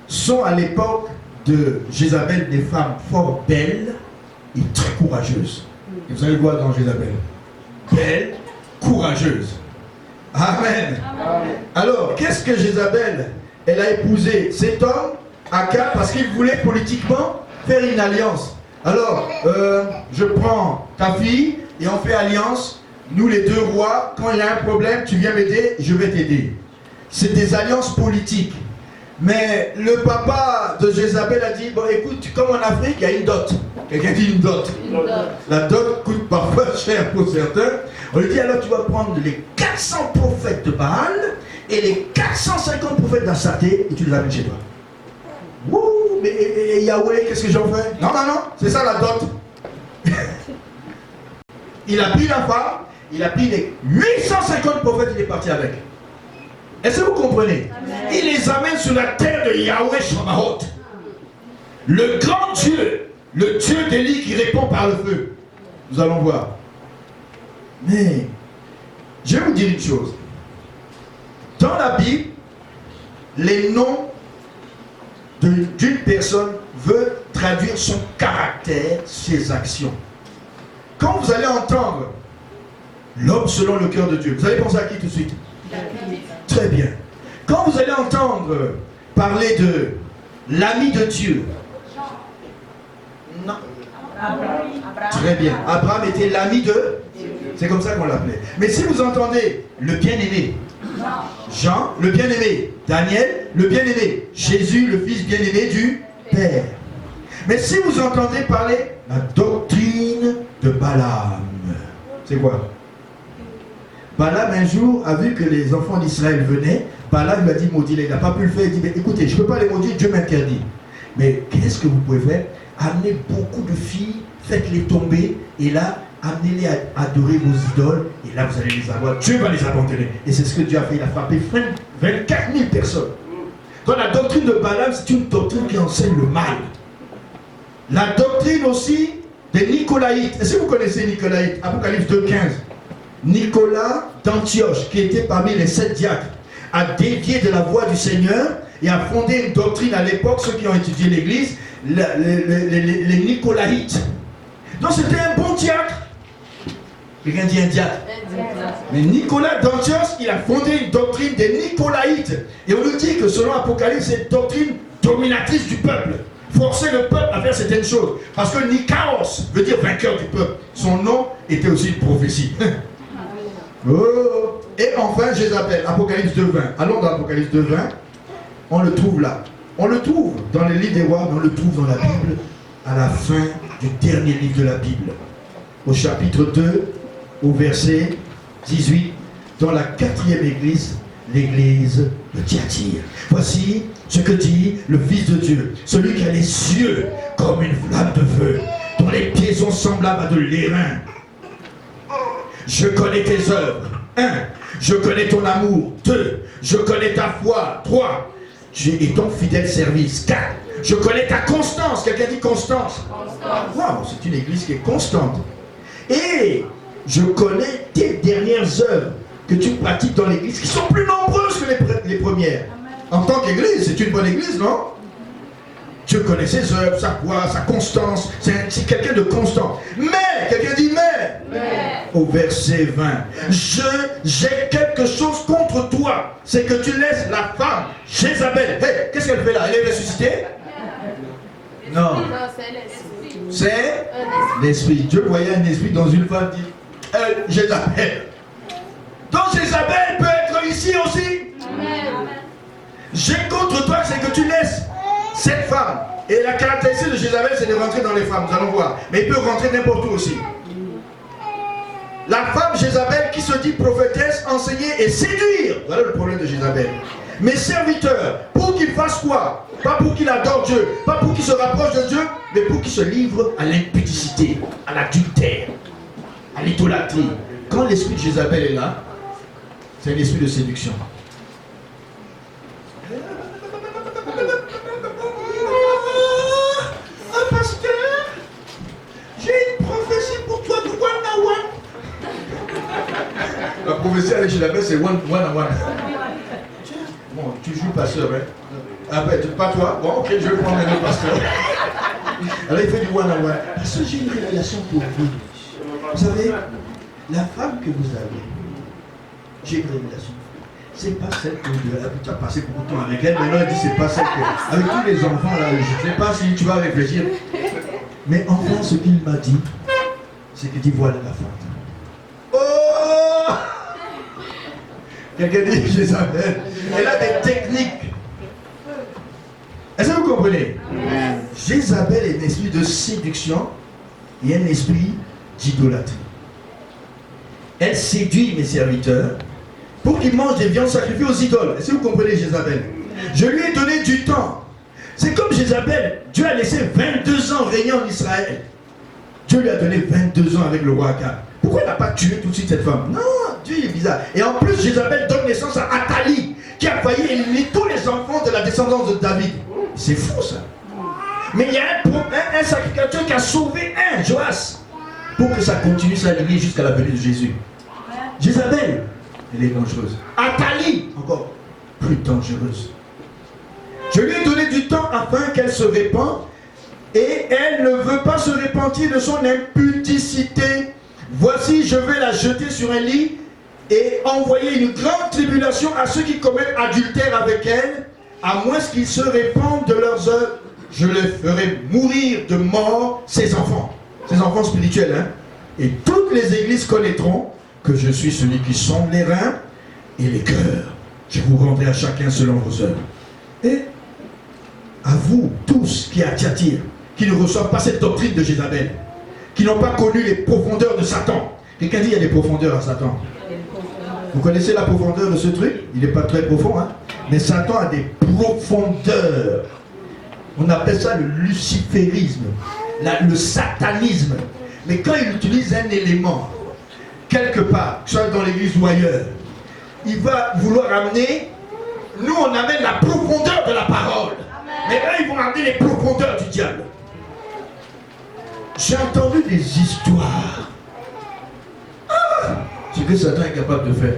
sont à l'époque de Jézabel des femmes fort belles et très courageuses. Et vous allez voir dans Jézabel. Belle, courageuse. Amen. Amen. Alors, qu'est-ce que Jézabel, elle a épousé cet homme, Akab, parce qu'il voulait politiquement faire une alliance. Alors, je prends ta fille et on fait alliance. Nous les deux rois, quand il y a un problème, tu viens m'aider, je vais t'aider. C'est des alliances politiques. Mais le papa de Jézabel a dit, bon écoute, comme en Afrique, il y a une dot. Quelqu'un dit une dot. La dot coûte parfois cher pour certains. On lui dit, alors tu vas prendre les 400 prophètes de Baal et les 450 prophètes d'Assaté et tu les amènes chez toi. Wouh, mais et Yahweh, qu'est-ce que j'en fais? Non, non, non, c'est ça la dot. Il a pris la femme, il a pris les 850 prophètes, il est parti avec. Est-ce que vous comprenez? Amen. Il les amène sur la terre de Yahweh Shabbat. Le grand Dieu, le Dieu d'Élie qui répond par le feu. Nous allons voir. Mais, je vais vous dire une chose. Dans la Bible, les noms d'une personne veulent traduire son caractère, ses actions. Quand vous allez entendre l'homme selon le cœur de Dieu, vous allez penser à qui tout de suite? Très bien. Quand vous allez entendre parler de l'ami de Dieu, non. Très bien. Abraham était l'ami de... C'est comme ça qu'on l'appelait. Mais si vous entendez le bien-aimé, Jean, le bien-aimé, Daniel, le bien-aimé, Jésus, le fils bien-aimé du Père. Mais si vous entendez parler la doctrine de Balaam, c'est quoi? Balaam un jour a vu que les enfants d'Israël venaient. Balaam lui a dit maudit, il n'a pas pu le faire. Il dit écoutez, je ne peux pas les maudire, Dieu m'interdit. Mais qu'est-ce que vous pouvez faire? Amenez beaucoup de filles, faites-les tomber, et là, amenez-les à adorer vos idoles, et là vous allez les avoir. Dieu va les abandonner. Et c'est ce que Dieu a fait. Il a frappé 24 000 personnes. Donc la doctrine de Balaam, c'est une doctrine qui enseigne le mal. La doctrine aussi des Nicolaïtes. Est-ce que vous connaissez Nicolaïtes? Apocalypse 2,15. Nicolas d'Antioche, qui était parmi les 7 diacres, a dévié de la voie du Seigneur et a fondé une doctrine à l'époque, ceux qui ont étudié l'église, les Nicolaïtes. Donc c'était un bon diacre. Quelqu'un dit un diacre. Mais Nicolas d'Antioche, il a fondé une doctrine des Nicolaïtes. Et on nous dit que selon Apocalypse, c'est une doctrine dominatrice du peuple. Forcer le peuple à faire certaines choses. Parce que Nikaos veut dire vainqueur du peuple. Son nom était aussi une prophétie. Oh. Et enfin, Jézabel, Apocalypse 2.20. Allons dans Apocalypse 2.20. On le trouve là. On le trouve dans les livres des rois, on le trouve dans la Bible, à la fin du dernier livre de la Bible. Au chapitre 2, au verset 18, dans la 4e église, l'église de Thyatire. Voici ce que dit le Fils de Dieu, celui qui a les yeux comme une flamme de feu, dont les pieds sont semblables à de l'airain. Je connais tes œuvres. 1. Je connais ton amour. 2. Je connais ta foi. 3. Et ton fidèle service. 4. Je connais ta constance. Quelqu'un dit constance. Wow, c'est une église qui est constante. Et je connais tes dernières œuvres que tu pratiques dans l'église, qui sont plus nombreuses que les premières. En tant qu'église, c'est une bonne église, non? Dieu connaît ses œuvres, sa foi, sa constance. C'est quelqu'un de constant. Mais, quelqu'un dit mais. Au verset 20. J'ai quelque chose contre toi. C'est que tu laisses la femme, Jézabel. Hey, qu'est-ce qu'elle fait là? Elle est ressuscitée? Non. C'est l'esprit. Dieu voyait un esprit dans une femme dit Jézabel. Donc Jézabel peut être ici aussi. Amen. J'ai contre toi, c'est que tu laisses cette femme. Et la caractéristique de Jézabel, c'est de rentrer dans les femmes. Nous allons voir. Mais il peut rentrer n'importe où aussi. La femme Jézabel qui se dit prophétesse, enseigner et séduire. Voilà le problème de Jézabel. Mes serviteurs, pour qu'ils fassent quoi? Pas pour qu'ils adorent Dieu, pas pour qu'ils se rapprochent de Dieu, mais pour qu'ils se livrent à l'impudicité, à l'adultère, à l'idolâtrie. Quand l'esprit de Jézabel est là, c'est un esprit de séduction. Ah, pasteur, j'ai une prophétie pour toi de one on one. La prophétie avec Jézabel, c'est one on one. Bon, tu joues pasteur, hein? Ah ben, pas toi? Bon, ok, je vais prendre un autre pasteur. Alors il fait du one on one. Parce que j'ai une révélation pour vous. Vous savez, la femme que vous avez, j'ai une révélation. c'est pas celle que tu as passé beaucoup de temps avec elle. Maintenant, elle dit, c'est pas celle que. Avec tous les enfants, là, je ne sais pas si tu vas réfléchir. Mais enfin, ce qu'il m'a dit, c'est qu'il dit, voilà la femme. Oh! Quelqu'un dit, Jézabel. Elle a des techniques. Est-ce que vous comprenez? Jézabel est un esprit de séduction et un esprit d'idolâtrie. Elle séduit mes serviteurs pour qu'ils mangent des viandes sacrifiées aux idoles. Est-ce que vous comprenez Jézabel? Je lui ai donné du temps. C'est comme Jézabel. Dieu a laissé 22 ans régner en Israël. Dieu lui a donné 22 ans avec le roi Akab. Pourquoi il n'a pas tué tout de suite cette femme? Non, Dieu est bizarre. Et en plus, Jézabel donne naissance à Athalie, qui a failli éliminer tous les enfants de la descendance de David. C'est fou ça. Mais il y a un sacrificateur qui a sauvé un, Joas, pour que ça continue sa lignée jusqu'à la venue de Jésus. Jézabel, elle est dangereuse. Athalie, encore plus dangereuse. Je lui ai donné du temps afin qu'elle se répande, et elle ne veut pas se repentir de son impudicité. Voici, je vais la jeter sur un lit et envoyer une grande tribulation à ceux qui commettent adultère avec elle, à moins qu'ils se répandent de leurs œuvres. Je les ferai mourir de mort, ces enfants spirituels, hein. Et toutes les églises connaîtront que je suis celui qui sonde les reins et les cœurs. Je vous rendrai à chacun selon vos œuvres. Et à vous tous qui à Thyatire, qui ne reçoivent pas cette doctrine de Jézabel, qui n'ont pas connu les profondeurs de Satan. Quelqu'un dit il y a des profondeurs à Satan. Vous connaissez la profondeur de ce truc? Il n'est pas très profond, hein? Mais Satan a des profondeurs. On appelle ça le luciférisme, le satanisme. Mais quand il utilise un élément, quelque part, soit dans l'église ou ailleurs, il va vouloir amener, nous on amène la profondeur de la parole. Mais là ils vont amener les profondeurs du diable. J'ai entendu des histoires. Ce que Satan est capable de faire.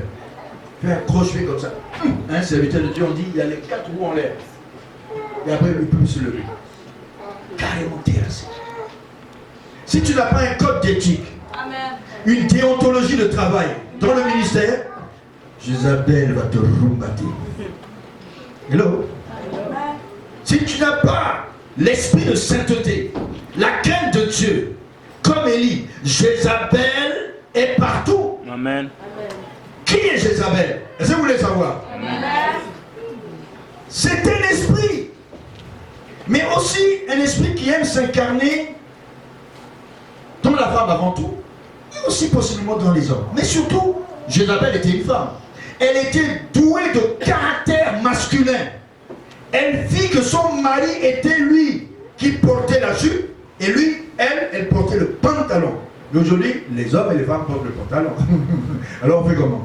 Faire un crochet comme ça. Un serviteur de Dieu, on dit, il y a les 4 roues en l'air. Et après, il ne peut plus se lever. Carrément terrassé. Si tu n'as pas un code d'éthique, une déontologie de travail dans le ministère, Jézabel va te rumbater. Hello? Si tu n'as pas l'esprit de sainteté, la crainte de Dieu, comme Élie, Jézabel est partout. Amen. Qui est Jézabel? Est-ce que vous voulez savoir? C'est un esprit, mais aussi un esprit qui aime s'incarner dans la femme avant tout, et aussi possiblement dans les hommes. Mais surtout, Jézabel était une femme. Elle était douée de caractère masculin. Elle vit que son mari était lui qui portait la jupe, et lui, elle portait le pantalon. Et aujourd'hui, les hommes et les femmes portent le pantalon. Alors on fait comment?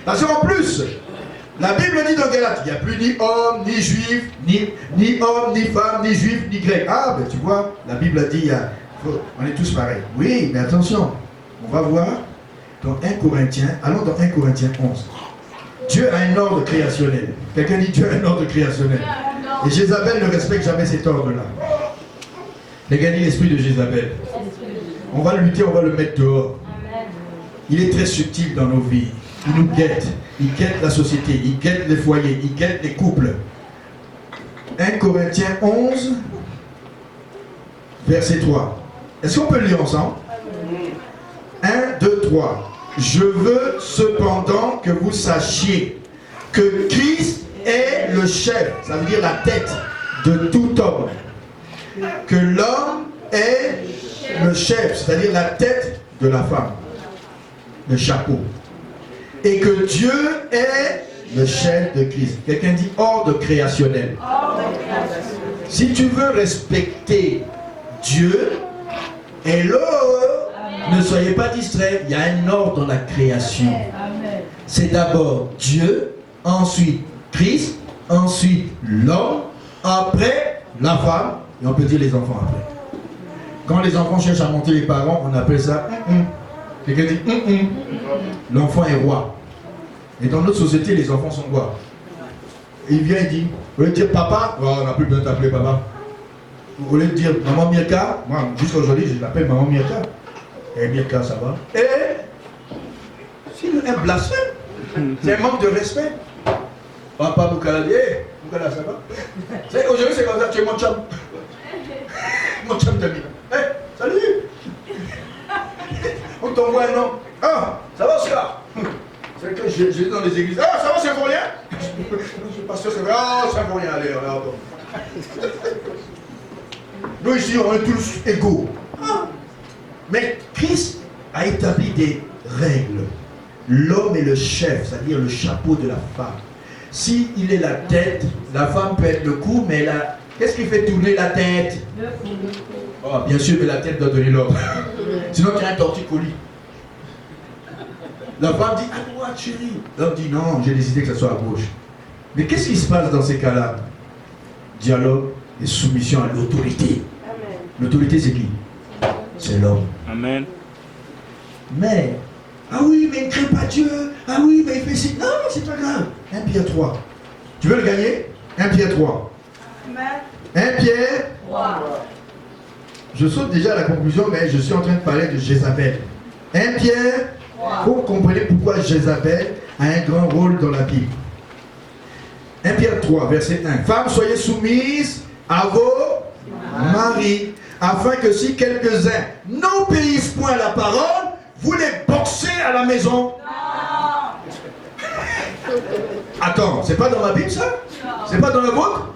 Parce qu'en plus, la Bible dit dans Galates, il n'y a plus ni homme, ni juif, ni homme, ni femme, ni juif, ni grec. Ah, ben tu vois, la Bible a dit, on est tous pareils. Oui, mais attention, on va voir dans 1 Corinthiens, allons dans 1 Corinthiens 11. Dieu a un ordre créationnel. Quelqu'un dit Dieu a un ordre créationnel. Et Jézabel ne respecte jamais cet ordre-là. Quelqu'un dit l'esprit de Jézabel. On va le lutter, on va le mettre dehors. Il est très subtil dans nos vies. Il nous guette. Il guette la société. Il guette les foyers. Il guette les couples. 1 Corinthiens 11, verset 3. Est-ce qu'on peut le lire ensemble? 1, 2, 3. Je veux cependant que vous sachiez que Christ est le chef, ça veut dire la tête de tout homme. Que l'homme est le chef, c'est-à-dire la tête de la femme, le chapeau. Et que Dieu est le chef de Christ. Quelqu'un dit ordre créationnel. Si tu veux respecter Dieu, hello, ne soyez pas distraits. Il y a un ordre dans la création. C'est d'abord Dieu, ensuite Christ, ensuite l'homme, après la femme, et on peut dire les enfants après. Quand les enfants cherchent à monter les parents, on appelle ça quelqu'un dit l'enfant est roi. Et dans notre société, les enfants sont rois. Et il vient et dit, au lieu de dire papa, oh, on n'a plus besoin d'appeler papa. Au lieu de dire maman Mirka, moi jusqu'à aujourd'hui je l'appelle maman Mirka. Et Mirka ça va. Et c'est un blasphème. C'est un manque de respect. Papa Moukala dit, hé, Moukala, ça va? Aujourd'hui, c'est comme ça, tu es mon chum. Mon chum d'ami. Hé, salut. On t'envoie un nom. Ah, ça va, Oscar? C'est que j'ai dans les églises. Ah, ça va, Symphorien? Je suis pasteur, c'est vrai. Ah, Symphorien, allez, regarde. Nous, ici, on est tous égaux. Ah. Mais Christ a établi des règles. L'homme est le chef, c'est-à-dire le chapeau de la femme. S'il est la tête, la femme peut être le cou, mais qu'est-ce qui fait tourner la tête? Oh, bien sûr, mais la tête doit donner l'ordre. Sinon, tu as un torticolis. La femme dit, à droite, chérie. L'homme dit, non, j'ai décidé que ça soit à gauche. Mais qu'est-ce qui se passe dans ces cas-là? Dialogue et soumission à l'autorité. L'autorité, c'est qui? C'est l'homme. Amen. Mais, ah oui, mais il ne craint pas Dieu. Ah oui, mais il fait ci. Non, c'est pas grave. 1 Pierre 3. Tu veux le gagner? 1 Pierre 3. 1 Pierre 3. Je saute déjà à la conclusion, mais je suis en train de parler de Jézabel. 1 Pierre 3. Vous comprenez pourquoi Jézabel a un grand rôle dans la Bible. 1 Pierre 3, verset 1. Femmes, soyez soumises à vos maris, afin que si quelques-uns n'obéissent point à la parole, vous les boxez à la maison. Attends, c'est pas dans ma Bible ça? C'est pas dans la vôtre?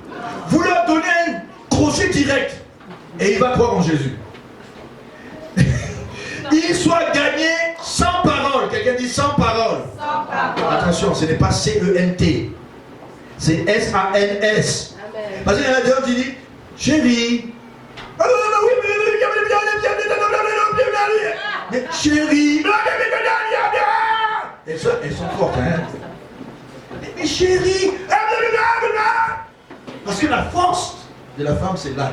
Vous leur donnez un crochet direct et il va croire en Jésus. Il soit gagné sans parole. Quelqu'un dit sans parole. Attention, ce n'est pas C-E-N-T. C'est S-A-N-S. Parce qu'il y en a des gens qui disent, chérie. Mais chérie. Elles sont fortes, hein. Mais chérie. Parce que la force de la femme, c'est là.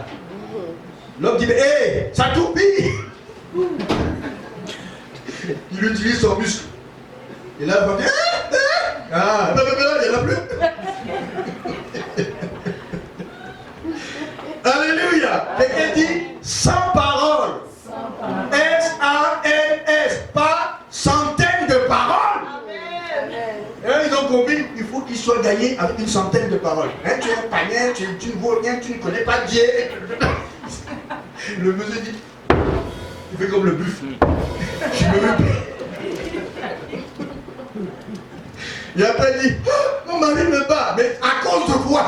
L'homme dit, mais hé, ça tourpille. Il utilise son muscle. Et là, la femme dit, ah, il n'y en a plus. Alléluia. Quelqu'un dit sans parole. S-A-N-S. Pas centaines de paroles. Et là, ils ont compris, il faut qu'il soit gagné avec une centaine de paroles. Hein, tu es un païen, tu ne vaux rien, tu ne connais pas Dieu. Le monsieur dit, il fait comme le buffle. Je me répète. Et après il dit, oh, mon mari me bat, mais à cause de quoi?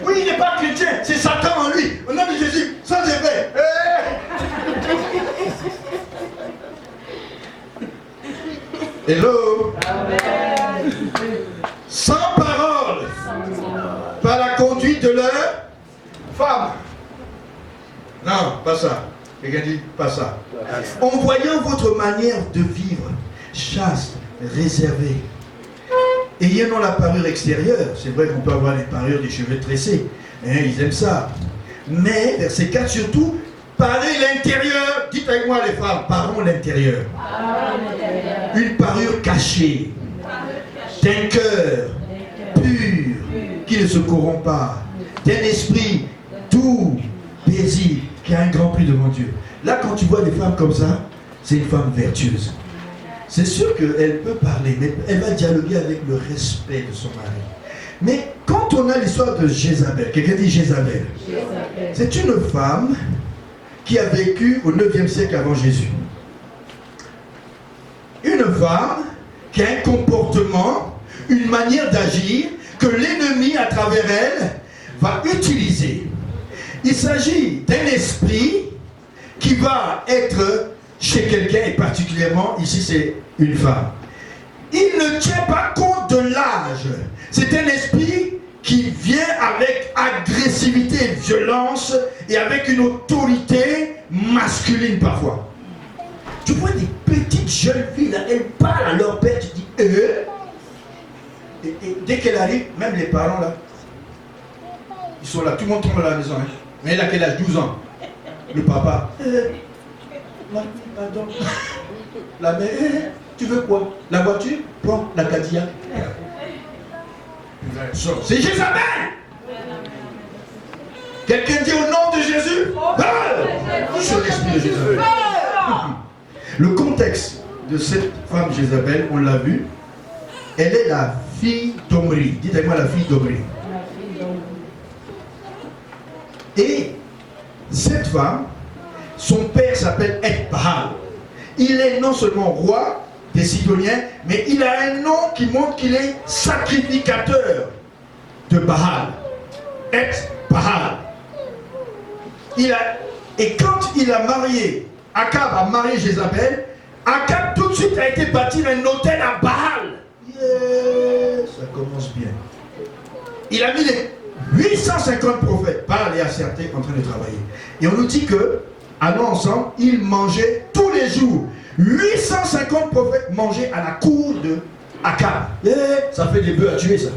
Oui, il n'est pas chrétien, c'est Satan en lui. Au nom de Jésus, ça c'est fait. Hello. Amen. Sans parole, par la conduite de leur femme. Non, pas ça. Quelqu'un dit pas ça. En voyant votre manière de vivre, chaste, réservée, ayant la parure extérieure, c'est vrai qu'on peut avoir les parures des cheveux tressés, hein, ils aiment ça. Mais, verset 4 surtout, parlez l'intérieur. Dites avec moi les femmes, parlons l'intérieur. Une parure cachée, d'un cœur pur, qui ne se corrompt pas, d'un esprit doux, paisible, qui a un grand prix devant Dieu. Là, quand tu vois des femmes comme ça, c'est une femme vertueuse. C'est sûr qu'elle peut parler, mais elle va dialoguer avec le respect de son mari. Mais quand on a l'histoire de Jézabel, quelqu'un dit Jézabel, c'est une femme qui a vécu au 9e siècle avant Jésus. Une femme qui a un comportement, une manière d'agir que l'ennemi à travers elle va utiliser. Il s'agit d'un esprit qui va être chez quelqu'un, et particulièrement ici c'est une femme. Il ne tient pas compte de l'âge. C'est un esprit qui vient avec agressivité et violence et avec une autorité masculine parfois. Tu vois des petites jeunes filles là, elles parlent à leur père, tu dis et dès qu'elle arrive, même les parents là, ils sont là, tout le monde tombe à la maison. Hein. Mais elle a quel âge? 12 ans. Le papa. Pardon. La mère, tu veux quoi? La voiture? Prends la Cadillac. C'est Jézabel. Quelqu'un dit au nom de Jésus? Sur l'esprit de Jézabel. Le contexte de cette femme Jézabel, on l'a vu, Elle est la fille d'Omri. Dites-moi la fille d'Omri. Et cette femme, son père s'appelle Eth-Baal. Il est non seulement roi des Sidoniens, mais il a un nom qui montre qu'il est sacrificateur de Baal. Eth-Baal. Et quand il a marié, Akab a marié Jézabel, Akab tout de suite a été bâtir un autel à Baal. Yeah, ça commence bien. Il a mis les 850 prophètes, Baal et Asserté, en train de travailler. Et on nous dit que, allons ensemble, ils mangeaient tous les jours. 850 prophètes mangeaient à la cour de Akab. Yeah, ça fait des bœufs à tuer, ça.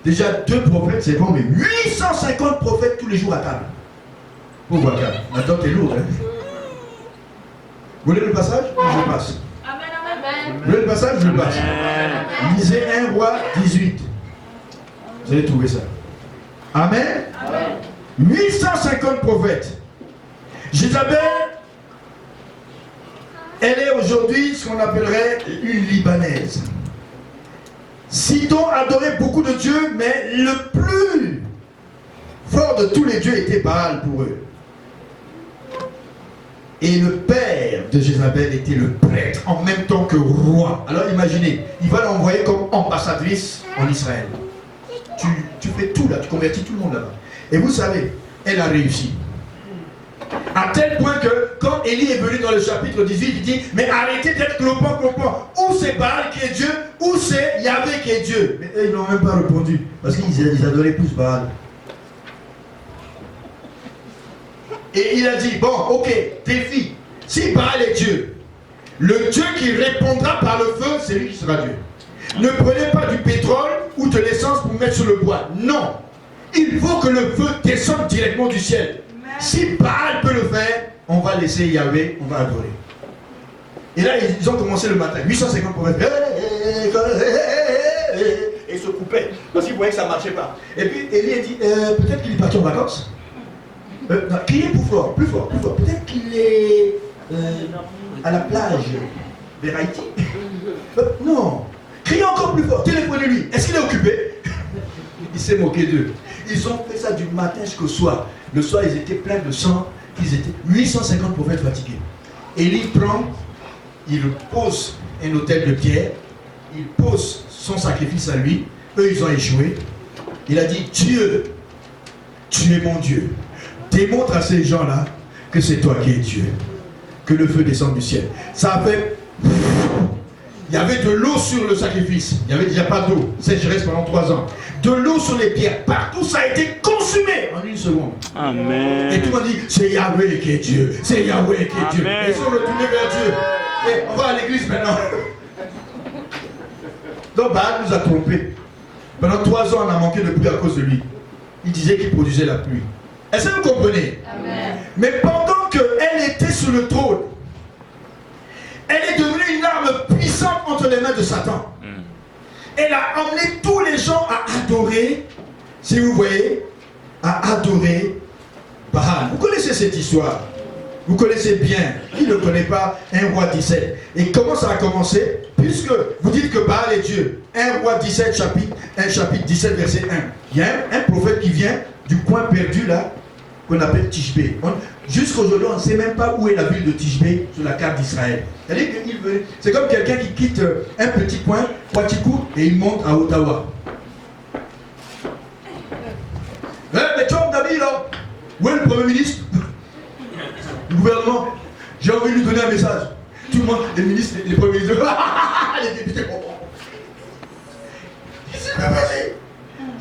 Déjà 2 prophètes, c'est bon, mais 850 prophètes tous les jours à table. Pauvre Akab, la dot est lourde. Hein? Vous voulez le passage? Je passe. Amen, amen. Vous voulez le passage? Je le passe. Lisez 1 Roi 18. Vous allez trouver ça. Amen. Amen. 850 prophètes. Jézabel, elle est aujourd'hui ce qu'on appellerait une Libanaise. Sidon adorait beaucoup de dieux, mais le plus fort de tous les dieux était Baal pour eux. Et le père de Jézabel était le prêtre en même temps que roi. Alors imaginez, il va l'envoyer comme ambassadrice en Israël. Tu fais tout là, tu convertis tout le monde là-bas. Et vous savez, elle a réussi. À tel point que quand Élie est venu dans le chapitre 18, il dit, mais arrêtez d'être clopant. Ou c'est Baal qui est Dieu, ou c'est Yahvé qui est Dieu. Mais eux, ils n'ont même pas répondu, parce qu'ils adoraient plus Baal. Et il a dit, bon, ok, défi, si Baal est Dieu, le Dieu qui répondra par le feu, c'est lui qui sera Dieu. Ne prenez pas du pétrole ou de l'essence pour mettre sur le bois. Non. Il faut que le feu descende directement du ciel. Si Baal peut le faire, on va laisser Yahvé, on va adorer. Et là, ils ont commencé le matin. 850 prophètes. Et ils se coupaient. Parce qu'ils voyaient que ça ne marchait pas. Et puis Élie a dit, peut-être qu'il est parti en vacances. Criez plus fort. Peut-être qu'il est à la plage vers Haïti. Non. Criez encore plus fort. Téléphonez-lui. Est-ce qu'il est occupé? Il s'est moqué d'eux. Ils ont fait ça du matin jusqu'au soir. Le soir, ils étaient pleins de sang. Ils étaient 850 prophètes fatigués. Élie prend, il pose un autel de pierre. Il pose son sacrifice à lui. Eux, ils ont échoué. Il a dit, Dieu, tu es mon Dieu. Démontre à ces gens-là que c'est toi qui es Dieu. Que le feu descende du ciel. Ça a fait... Il y avait de l'eau sur le sacrifice. Il n'y avait déjà pas d'eau. Sécheresse pendant 3 ans. De l'eau sur les pierres. Partout, ça a été consumé en 1 seconde. Amen. Et tout le monde dit, c'est Yahvé qui est Dieu. C'est Yahvé qui est Dieu. Amen. Et ils sont retournés vers Dieu. Et on va à l'église maintenant. Donc Baal nous a trompés. Pendant 3 ans, on a manqué de pluie à cause de lui. Il disait qu'il produisait la pluie. Est-ce que vous comprenez? Amen. Mais pendant qu'elle était sur le trône, elle est devenue une arme puissante entre les mains de Satan. Elle a emmené tous les gens à adorer, si vous voyez, à adorer Baal. Vous connaissez cette histoire. Vous connaissez bien. Qui ne connaît pas 1 Roi 17? Et comment ça a commencé? Puisque vous dites que Baal est Dieu. 1 Roi 17, chapitre 17, verset 1. Il y a un prophète qui vient du coin perdu là, qu'on appelle Tishbé. Jusqu'à aujourd'hui, on ne sait même pas où est la ville de Tishbé sur la carte d'Israël. C'est comme quelqu'un qui quitte un petit coin, Ouatikou, et il monte à Ottawa. Mais tu vois, David, là, où est le Premier ministre? Le gouvernement, j'ai envie de lui donner un message. Tout le monde, les ministres, les premiers ministres, les députés. Vas-y.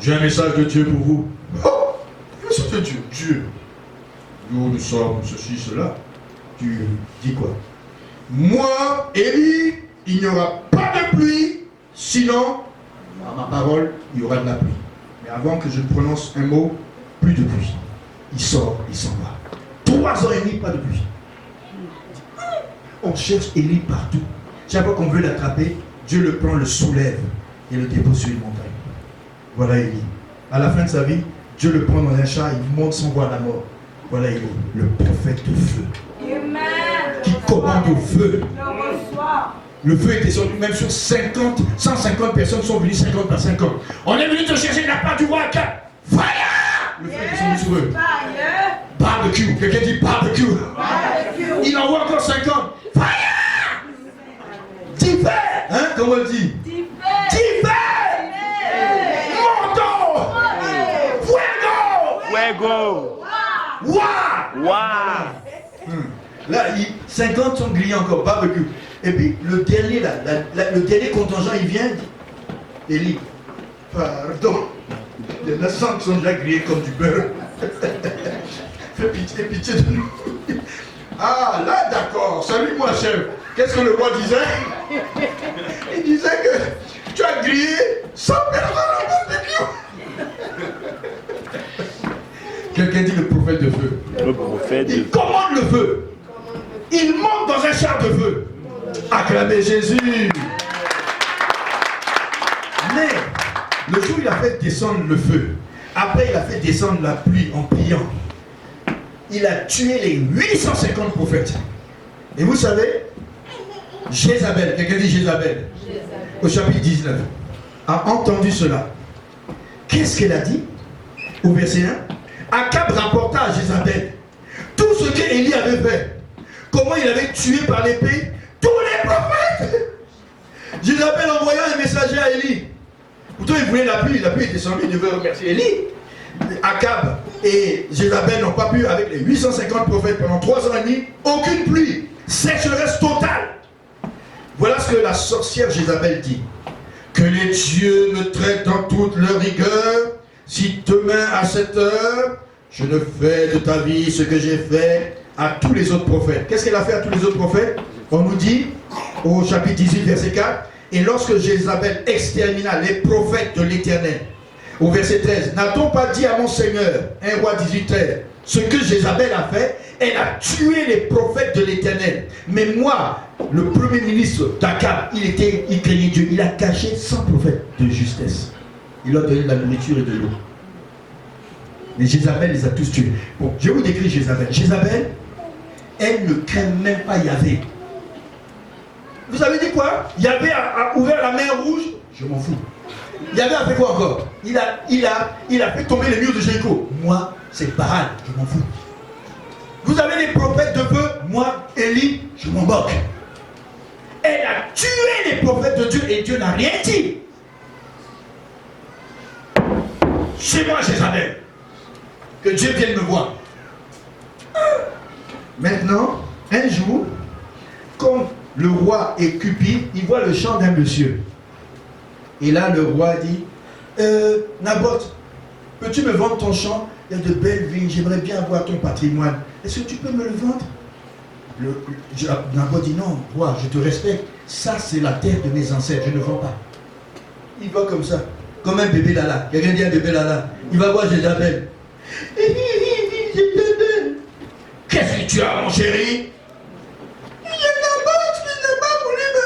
J'ai un message de Dieu pour vous. Oh, c'est de Dieu. Dieu. Nous sommes ceci, cela. Tu dis quoi? Moi, Élie, il n'y aura pas de pluie, sinon, à ma parole, il y aura de la pluie. Mais avant que je prononce un mot, plus de pluie. Il sort, il s'en va. 3 ans et demi, pas de pluie. On cherche Élie partout. Chaque fois qu'on veut l'attraper, Dieu le prend, le soulève et le dépose sur une montagne. Voilà Élie. À la fin de sa vie, Dieu le prend dans un char, il monte son voie à la mort. Voilà Élie, le prophète de feu. Amen. Qui commande au feu. Le feu est descendu même sur 50, 150 personnes sont venues 50 par 50. On est venu te chercher de la part du roi Akab. Fire! Le feu est descendu sur eux. Barbecue. Quelqu'un dit barbecue. Il envoie encore 50. Fire! 10 fers. Hein? Comment on dit? 10 fers. Morto. Fuego. Fuego. Ouah. Là, 50 sont grillés encore, barbecue. Et puis le dernier, le dernier contingent, il vient. Élie, pardon. Il y en a 100 qui sont déjà grillés comme du beurre. Fais pitié de nous. Ah, là, d'accord. Salut, moi, chef. Qu'est-ce que le roi disait? Il disait que tu as grillé 100 personnes en barbecue. Quelqu'un dit le prophète de feu. Le prophète Il commande le feu. Il monte dans un char de feu. Acclamez Jésus. Mais le jour où il a fait descendre le feu, après il a fait descendre la pluie en priant, il a tué les 850 prophètes. Et vous savez, Jézabel, quelqu'un dit Jézabel, au chapitre 19, a entendu cela. Qu'est-ce qu'elle a dit? Au verset 1, Akab rapporta à Jézabel tout ce qu'Élie avait fait. Comment il avait tué par l'épée tous les prophètes. Jézabel envoya un messager à Élie. Pourtant il voulait la pluie est descendue, il devait remercier Élie. Akab et Jézabel n'ont pas pu, avec les 850 prophètes pendant 3 ans et demi, aucune pluie, sécheresse totale. Voilà ce que la sorcière Jézabel dit. Que les dieux me traitent dans toute leur rigueur, si demain à cette heure, je ne fais de ta vie ce que j'ai fait à tous les autres prophètes. Qu'est-ce qu'elle a fait à tous les autres prophètes? On nous dit, au chapitre 18, verset 4, et lorsque Jézabel extermina les prophètes de l'Éternel, au verset 13, n'a-t-on pas dit à mon Seigneur, 1 roi 18, 13, ce que Jézabel a fait, elle a tué les prophètes de l'Éternel. Mais moi, le premier ministre d'Akab, il craignait Dieu, il a caché 100 prophètes de justesse. Il leur a donné de la nourriture et de l'eau. Mais Jézabel les a tous tués. Bon, je vous décris Jézabel. Jézabel, elle ne craint même pas Yahvé. Vous avez dit quoi? Yahvé a ouvert la mer rouge. Je m'en fous. Yahvé a fait quoi encore? Il a fait tomber les murs de Jéricho. Moi, c'est Baal. Je m'en fous. Vous avez les prophètes de feu. Moi, Élie, je m'en moque. Elle a tué les prophètes de Dieu et Dieu n'a rien dit. C'est moi, Jézabel. Que Dieu vienne me voir. Maintenant, un jour, comme le roi est cupide, il voit le champ d'un monsieur. Et là, le roi dit, Naboth, peux-tu me vendre ton champ? Il y a de belles vignes, j'aimerais bien avoir ton patrimoine. Est-ce que tu peux me le vendre? Naboth dit, non, roi, je te respecte. Ça, c'est la terre de mes ancêtres, je ne vends pas. Il va comme ça, comme un bébé Lala. Quelqu'un dit un bébé Lala. Il va voir Jézabel. Qu'est-ce que tu as, mon chéri? Il y a Naboth qui n'a pas voulu me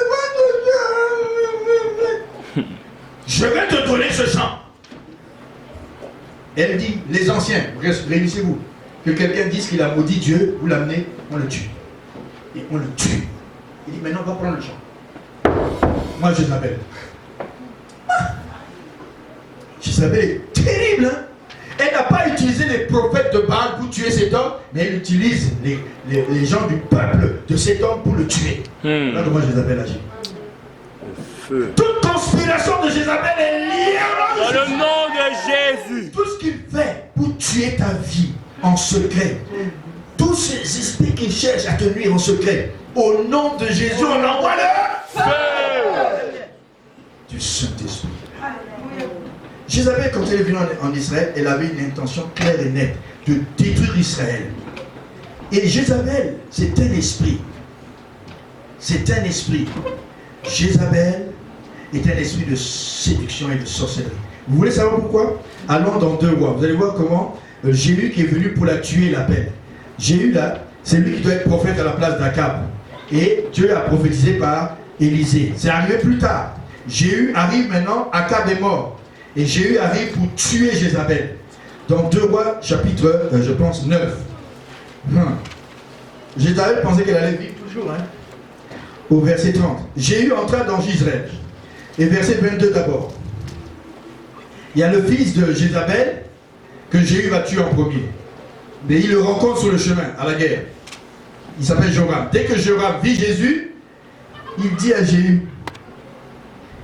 vendre. Je vais te donner ce champ. Elle dit, les anciens, réunissez-vous. Que quelqu'un dise qu'il a maudit Dieu, vous l'amenez, on le tue. Et on le tue. Il dit, maintenant on va prendre le champ. Moi, Jézabel. Jézabel est terrible, hein? Elle n'a pas utilisé les prophètes de Baal pour tuer cet homme, mais elle utilise les gens du peuple de cet homme pour le tuer. Voilà comment Jézabel agit. feu. Toute conspiration de Jézabel est liée Dans le nom de Jésus. Tout ce qu'il fait pour tuer ta vie en secret, tous ces esprits qui cherchent à te nuire en secret, au nom de Jésus, on envoie le feu du Saint-Esprit. Jézabel, quand elle est venue en Israël, elle avait une intention claire et nette de détruire Israël. Et Jézabel, c'est un esprit. C'est un esprit. Jézabel est un esprit de séduction et de sorcellerie. Vous voulez savoir pourquoi? Allons dans 2 rois. Vous allez voir comment Jéhu qui est venu pour la tuer l'appelle. Jéhu là, c'est lui qui doit être prophète à la place d'Akab. Et Dieu a prophétisé par Élisée. C'est arrivé plus tard. Jéhu arrive maintenant, Akab est mort. Et Jéhu arrive pour tuer Jézabel. Dans 2 rois, chapitre, je pense, 9. Jézabel pensait qu'elle allait vivre toujours. Hein. au verset 30. Jéhu entra dans Jezreel. Et verset 22 d'abord. Il y a le fils de Jézabel que Jéhu va tuer en premier. Mais il le rencontre sur le chemin, à la guerre. Il s'appelle Joram. Dès que Joram vit Jésus, il dit à Jéhu,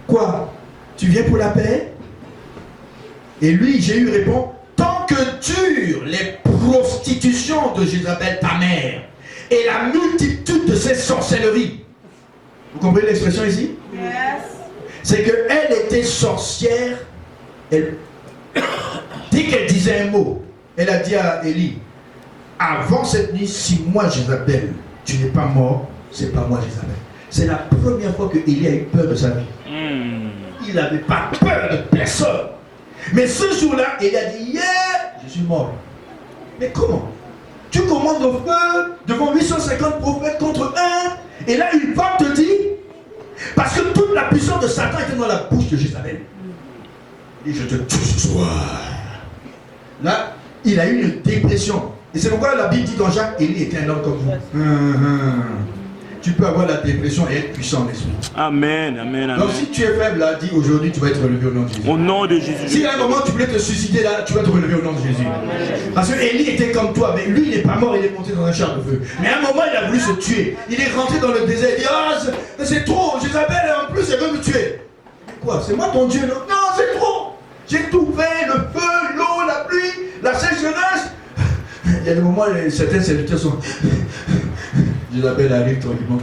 quoi? Tu viens pour la paix? Et lui, Jéhu répond, tant que durent les prostitutions de Jézabel, ta mère, et la multitude de ses sorcelleries. Vous comprenez l'expression ici? Yes. C'est qu'elle était sorcière. Elle, dès qu'elle disait un mot, elle a dit à Élie, avant cette nuit, si moi Jézabel, tu n'es pas mort, c'est pas moi Jézabel. C'est la première fois que Élie a eu peur de sa vie. Il n'avait pas peur de personne. Mais ce jour-là, il a dit, yeah, je suis mort. Mais comment? Tu commandes au feu devant 850 prophètes contre un, et là il va te dire, parce que toute la puissance de Satan était dans la bouche de Jézabel. Il dit, je te tue ce soir. Là, il a eu une dépression. Et c'est pourquoi la Bible dit dans Jacques, Élie était un homme comme vous. Tu peux avoir la dépression et être puissant en esprit. Amen, amen, amen. Donc si tu es faible là, dis aujourd'hui tu vas être relevé au nom de Jésus. Au nom de Jésus. Si à un moment tu voulais te suicider là, tu vas te relever au nom de Jésus. Parce que Élie était comme toi, mais lui il n'est pas mort, il est monté dans un char de feu. Mais à un moment il a voulu se tuer. Il est rentré dans le désert, il dit ah c'est trop, Jézabel en plus elle veut me tuer. Quoi? C'est moi ton Dieu, non? Non, c'est trop. J'ai tout fait, le feu, l'eau, la pluie, la sécheresse. Il y a des moments où certains serviteurs sont... Jézabel arrive tranquillement.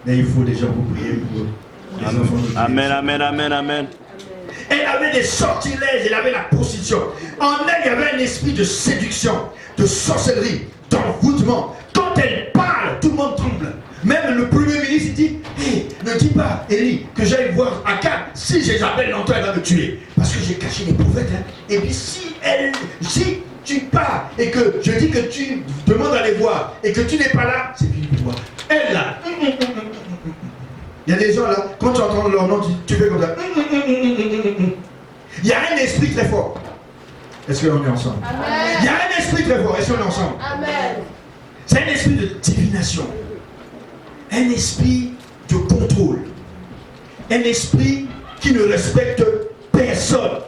Mais il faut des gens pour prier pour les enfants de Dieu. Amen, amen, amen, amen. Elle avait des sortilèges, elle avait la prostitution. En elle, il y avait un esprit de séduction, de sorcellerie, d'envoûtement. Quand elle parle, tout le monde tremble. Même le premier ministre il dit, hey, ne dis pas, Élie, que j'aille voir Akab. Si Jézabel l'entend, elle va me tuer. Parce que j'ai caché les prophètes. Hein. Et puis si tu pars et que je dis que tu demandes à les voir et que tu n'es pas là, c'est fini pour moi. Elle là. Il y a des gens là, quand tu entends leur nom, tu fais comme ça. Il y a un esprit très fort. Est-ce qu'on est ensemble? Amen. Il y a un esprit très fort. Est-ce qu'on est ensemble? Amen. C'est un esprit de divination. Un esprit de contrôle. Un esprit qui ne respecte personne.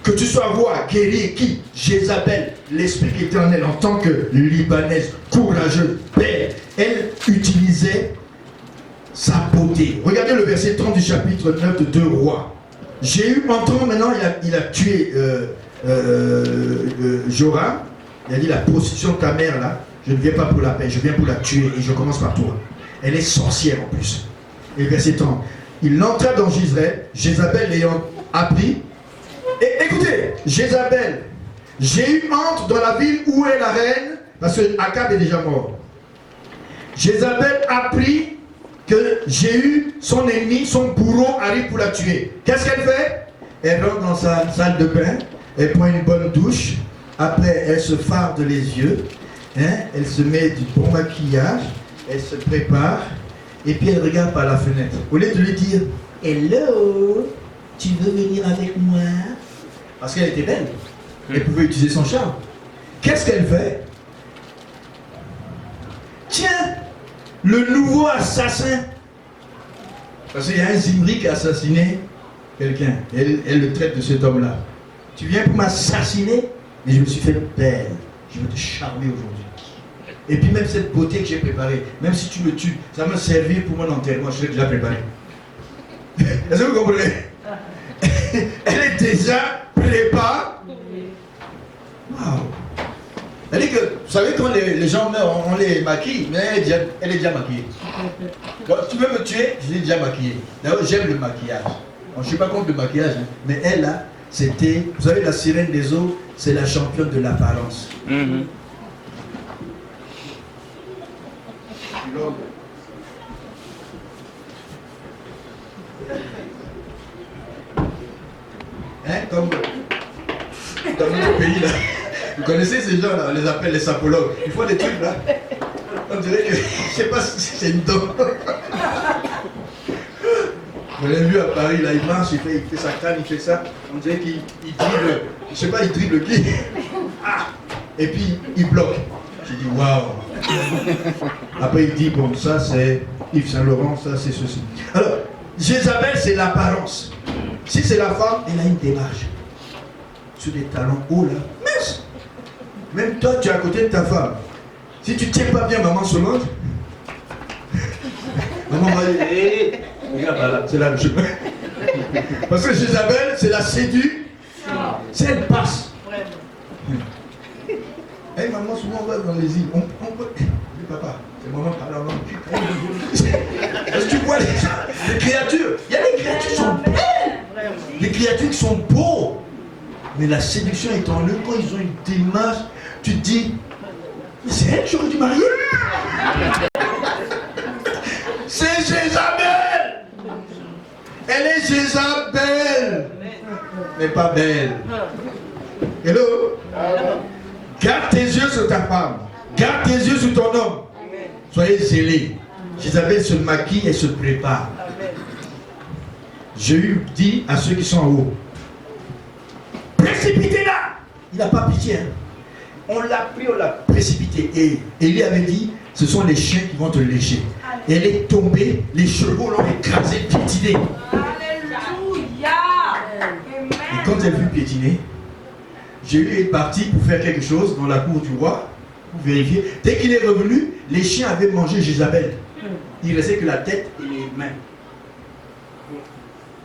Que tu sois roi, guerrier, qui? Jézabel, l'esprit qui était en elle en tant que libanaise, courageuse, belle, elle utilisait sa beauté. Regardez le verset 30 du chapitre 9 de 2 Rois. Jéhu entrant maintenant, il a tué Joram. Il a dit la prostitution de ta mère là, je ne viens pas pour la paix, je viens pour la tuer et je commence par toi. Elle est sorcière en plus. Et verset 30. Il entra dans Jezreel, Jézabel l'ayant appris. Et écoutez, Jézabel, Jéhu entre dans la ville où est la reine, parce que Akab est déjà mort. Jézabel apprit que Jéhu, son ennemi, son bourreau, arrive pour la tuer. Qu'est-ce qu'elle fait? Elle rentre dans sa salle de bain, elle prend une bonne douche, après elle se farde les yeux, hein, elle se met du bon maquillage, elle se prépare, et puis elle regarde par la fenêtre. Au lieu de lui dire « Hello, tu veux venir avec moi ?» Parce qu'elle était belle, elle pouvait utiliser son charme. Qu'est-ce qu'elle fait? Tiens, le nouveau assassin. Parce qu'il y a un Zimri qui a assassiné quelqu'un. Elle le traite de cet homme-là. Tu viens pour m'assassiner? Mais je me suis fait belle. Je veux te charmer aujourd'hui. Et puis même cette beauté que j'ai préparée, même si tu me tues, ça va me servir pour mon enterrement. Je l'ai déjà préparé. Est-ce que vous comprenez? Elle est déjà préparée. Waouh! Elle dit que, vous savez, quand les gens meurent, on les maquille, mais elle est déjà maquillée. Donc, tu veux me tuer? Je l'ai déjà maquillée. D'ailleurs, j'aime le maquillage. Bon, je ne suis pas contre le maquillage, hein, mais elle, là, c'était, vous savez, la sirène des eaux, c'est la championne de l'apparence. Hein, comme dans notre pays, là. Vous connaissez ces gens-là, on les appelle les sapologues. Ils font des trucs là. On dirait que, je ne sais pas si c'est une dent. On l'a vu à Paris, là, il marche, il fait sa canne, il fait ça. On dirait qu'il dribble, je ne sais pas, il dribble qui. Ah. Et puis, il bloque. J'ai dit, waouh. Après, il dit, bon, ça c'est Yves Saint-Laurent, ça c'est ceci. Alors, Jézabel, c'est l'apparence. Si c'est la femme, elle a une démarche. Sur des talons hauts, là. Mince. Même toi, tu es à côté de ta femme. Si tu ne tiens pas bien maman Solange, maman va dire, hé, regarde là, c'est là le chemin. Parce que Jézabel, c'est la séduction. Si elle passe. Hey, maman, souvent on va dans les îles. On peut. Oui, papa, c'est maman qui parle en Est-ce que tu vois les créatures? Il y a des créatures qui sont belles. Des créatures qui sont beaux. Mais la séduction est en eux. Quand ils ont une démarche, tu te dis, mais c'est elle que j'aurais dû marier. C'est Jézabel. Elle est Jézabel. Mais pas belle. Hello? Garde tes yeux sur ta femme. Garde tes yeux sur ton homme. Soyez zélés. Jézabel se maquille et se prépare. Jéhu dit à ceux qui sont en haut, précipitez-la. Il n'a pas pitié. Hein. On l'a pris, on l'a précipité. Et Élie avait dit, ce sont les chiens qui vont te lécher. Et elle est tombée, les chevaux l'ont écrasée, piétinée. Alléluia. Et quand elle fut piétinée, Jéhu est parti pour faire quelque chose dans la cour du roi, pour vérifier. Dès qu'il est revenu, les chiens avaient mangé Jézabel. Il restait que la tête et les mains.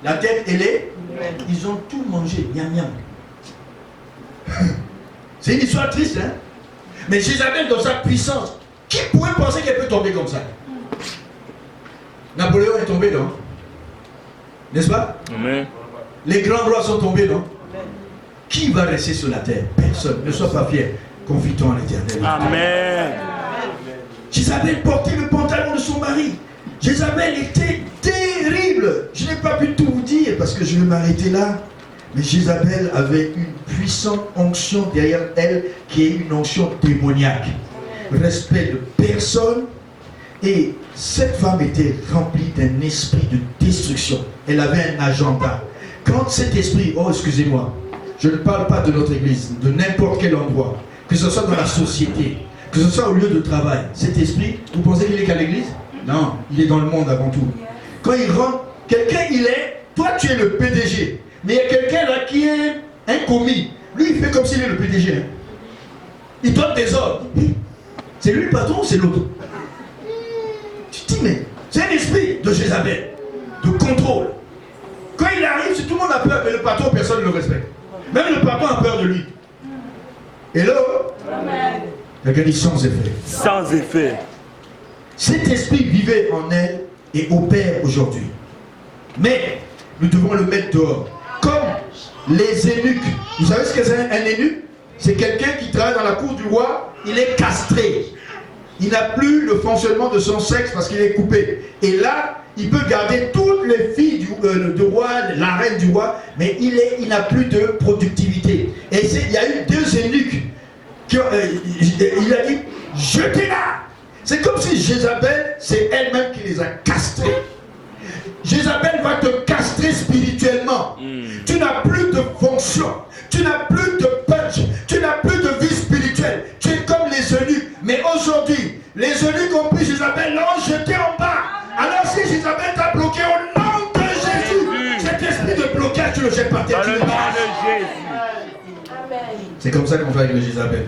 La tête et les mains. Ils ont tout mangé, miam miam. C'est une histoire triste, hein? Mais Jézabel, dans sa puissance, qui pourrait penser qu'elle peut tomber comme ça? Napoléon est tombé, non? N'est-ce pas? Amen. Les grands rois sont tombés, non? Qui va rester sur la terre? Personne. Ne sois pas fier. Confie-toi en l'Éternel. Amen. Jézabel portait le pantalon de son mari. Jézabel était terrible. Je n'ai pas pu tout vous dire parce que je vais m'arrêter là. Mais Jézabel avait une puissante onction derrière elle qui est une onction démoniaque. Respect de personne. Et cette femme était remplie d'un esprit de destruction. Elle avait un agenda. Quand cet esprit, oh excusez-moi, je ne parle pas de notre église, de n'importe quel endroit, que ce soit dans la société, que ce soit au lieu de travail, cet esprit, vous pensez qu'il est qu'à l'église? Non, il est dans le monde avant tout. Quand il rentre, quelqu'un il est, toi tu es le PDG, mais il y a quelqu'un là qui est un commis. Lui il fait comme s'il est le PDG. Hein. Il donne des ordres. C'est lui le patron ou c'est l'autre? Tu te dis mais c'est un esprit de Jézabel, de contrôle. Quand il arrive, si tout le monde a peur, mais le patron, personne ne le respecte. Même le patron a peur de lui. Hello? Quelqu'un dit sans effet. Sans effet. Cet esprit vivait en elle et opère aujourd'hui. Mais nous devons le mettre dehors. Comme les eunuques. Vous savez ce que c'est un eunuque? C'est quelqu'un qui travaille dans la cour du roi, il est castré. Il n'a plus le fonctionnement de son sexe parce qu'il est coupé. Et là, il peut garder toutes les filles du roi, la reine du roi, mais il n'a plus de productivité. Et il y a eu deux eunuques qui ont, il a dit, jetez-la. C'est comme si Jézabel, c'est elle-même qui les a castrés. Jézabel va te castrer spirituellement. Tu n'as plus de fonction, tu n'as plus de punch, tu n'as plus de vie spirituelle. Tu es comme les eunuques. Mais aujourd'hui, les eunuques ont pris Jézabel, l'ont jeté en bas. Alors si Jézabel t'a bloqué au nom de Jésus, cet esprit de blocage, tu le jettes par terre. Dans le nom de Jésus. C'est comme ça qu'on fait avec le Jézabel.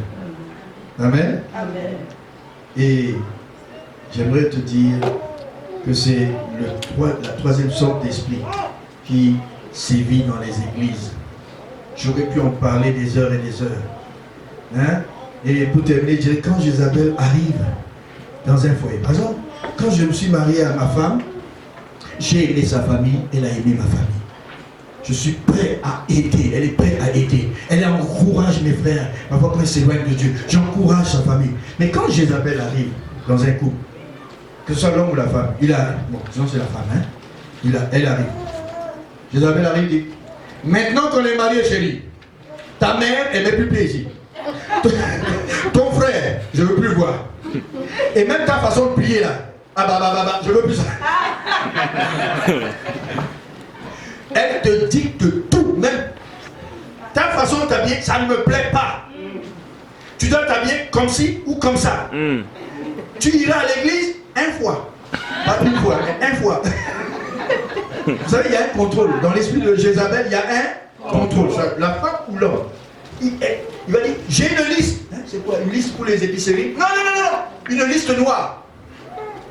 Amen. Amen. Et j'aimerais te dire que c'est la troisième sorte d'esprit qui sévit dans les églises. J'aurais pu en parler des heures et des heures. Hein? Et pour terminer, je dirais quand Jézabel arrive dans un foyer. Par exemple, quand je me suis marié à ma femme, j'ai aimé sa famille, elle a aimé ma famille. Je suis prêt à aider, elle est prête à aider. Elle encourage mes frères. Parfois quand elle s'éloigne de Dieu, j'encourage sa famille. Mais quand Jézabel arrive dans un couple, que ce soit l'homme ou la femme, il arrive. Bon, sinon c'est la femme, hein? Elle arrive. Jézabel arrive et dit, maintenant qu'on est marié, chérie, ta mère, elle n'est plus plaisir. Ton frère, je ne veux plus le voir. Et même ta façon de prier là, je ne veux plus ça. Elle te dicte tout, même ta façon de t'habiller, ça ne me plaît pas. Tu dois t'habiller comme ci ou comme ça. tu iras à l'église une fois. Pas une fois, mais une fois. Vous savez, il y a un contrôle. Dans l'esprit de Jézabel, il y a un contrôle. La femme ou l'homme, il va dire, j'ai une liste. Hein, c'est quoi? Une liste pour les épiceries? Non, non, non, non. Une liste noire.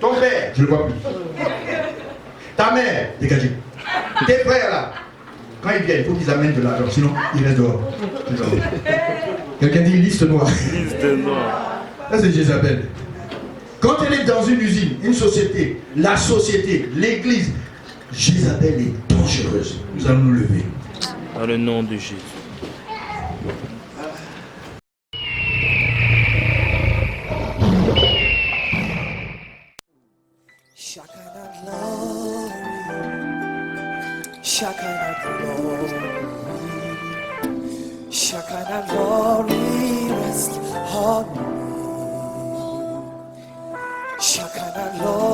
Ton père, je ne le vois plus. Ta mère, dégagez. Tes frères là, quand ils viennent, il faut qu'ils amènent de l'argent, sinon ils restent dehors. Quelqu'un dit liste noire. Liste noire. Ça c'est Jézabel. Quand elle est dans une usine, une société, la société, l'église, Jézabel est dangereuse. Nous allons nous lever. Dans le nom de Jésus. Shekinah glory, Shekinah glory, Shekinah glory, rest on me. Shekinah glory.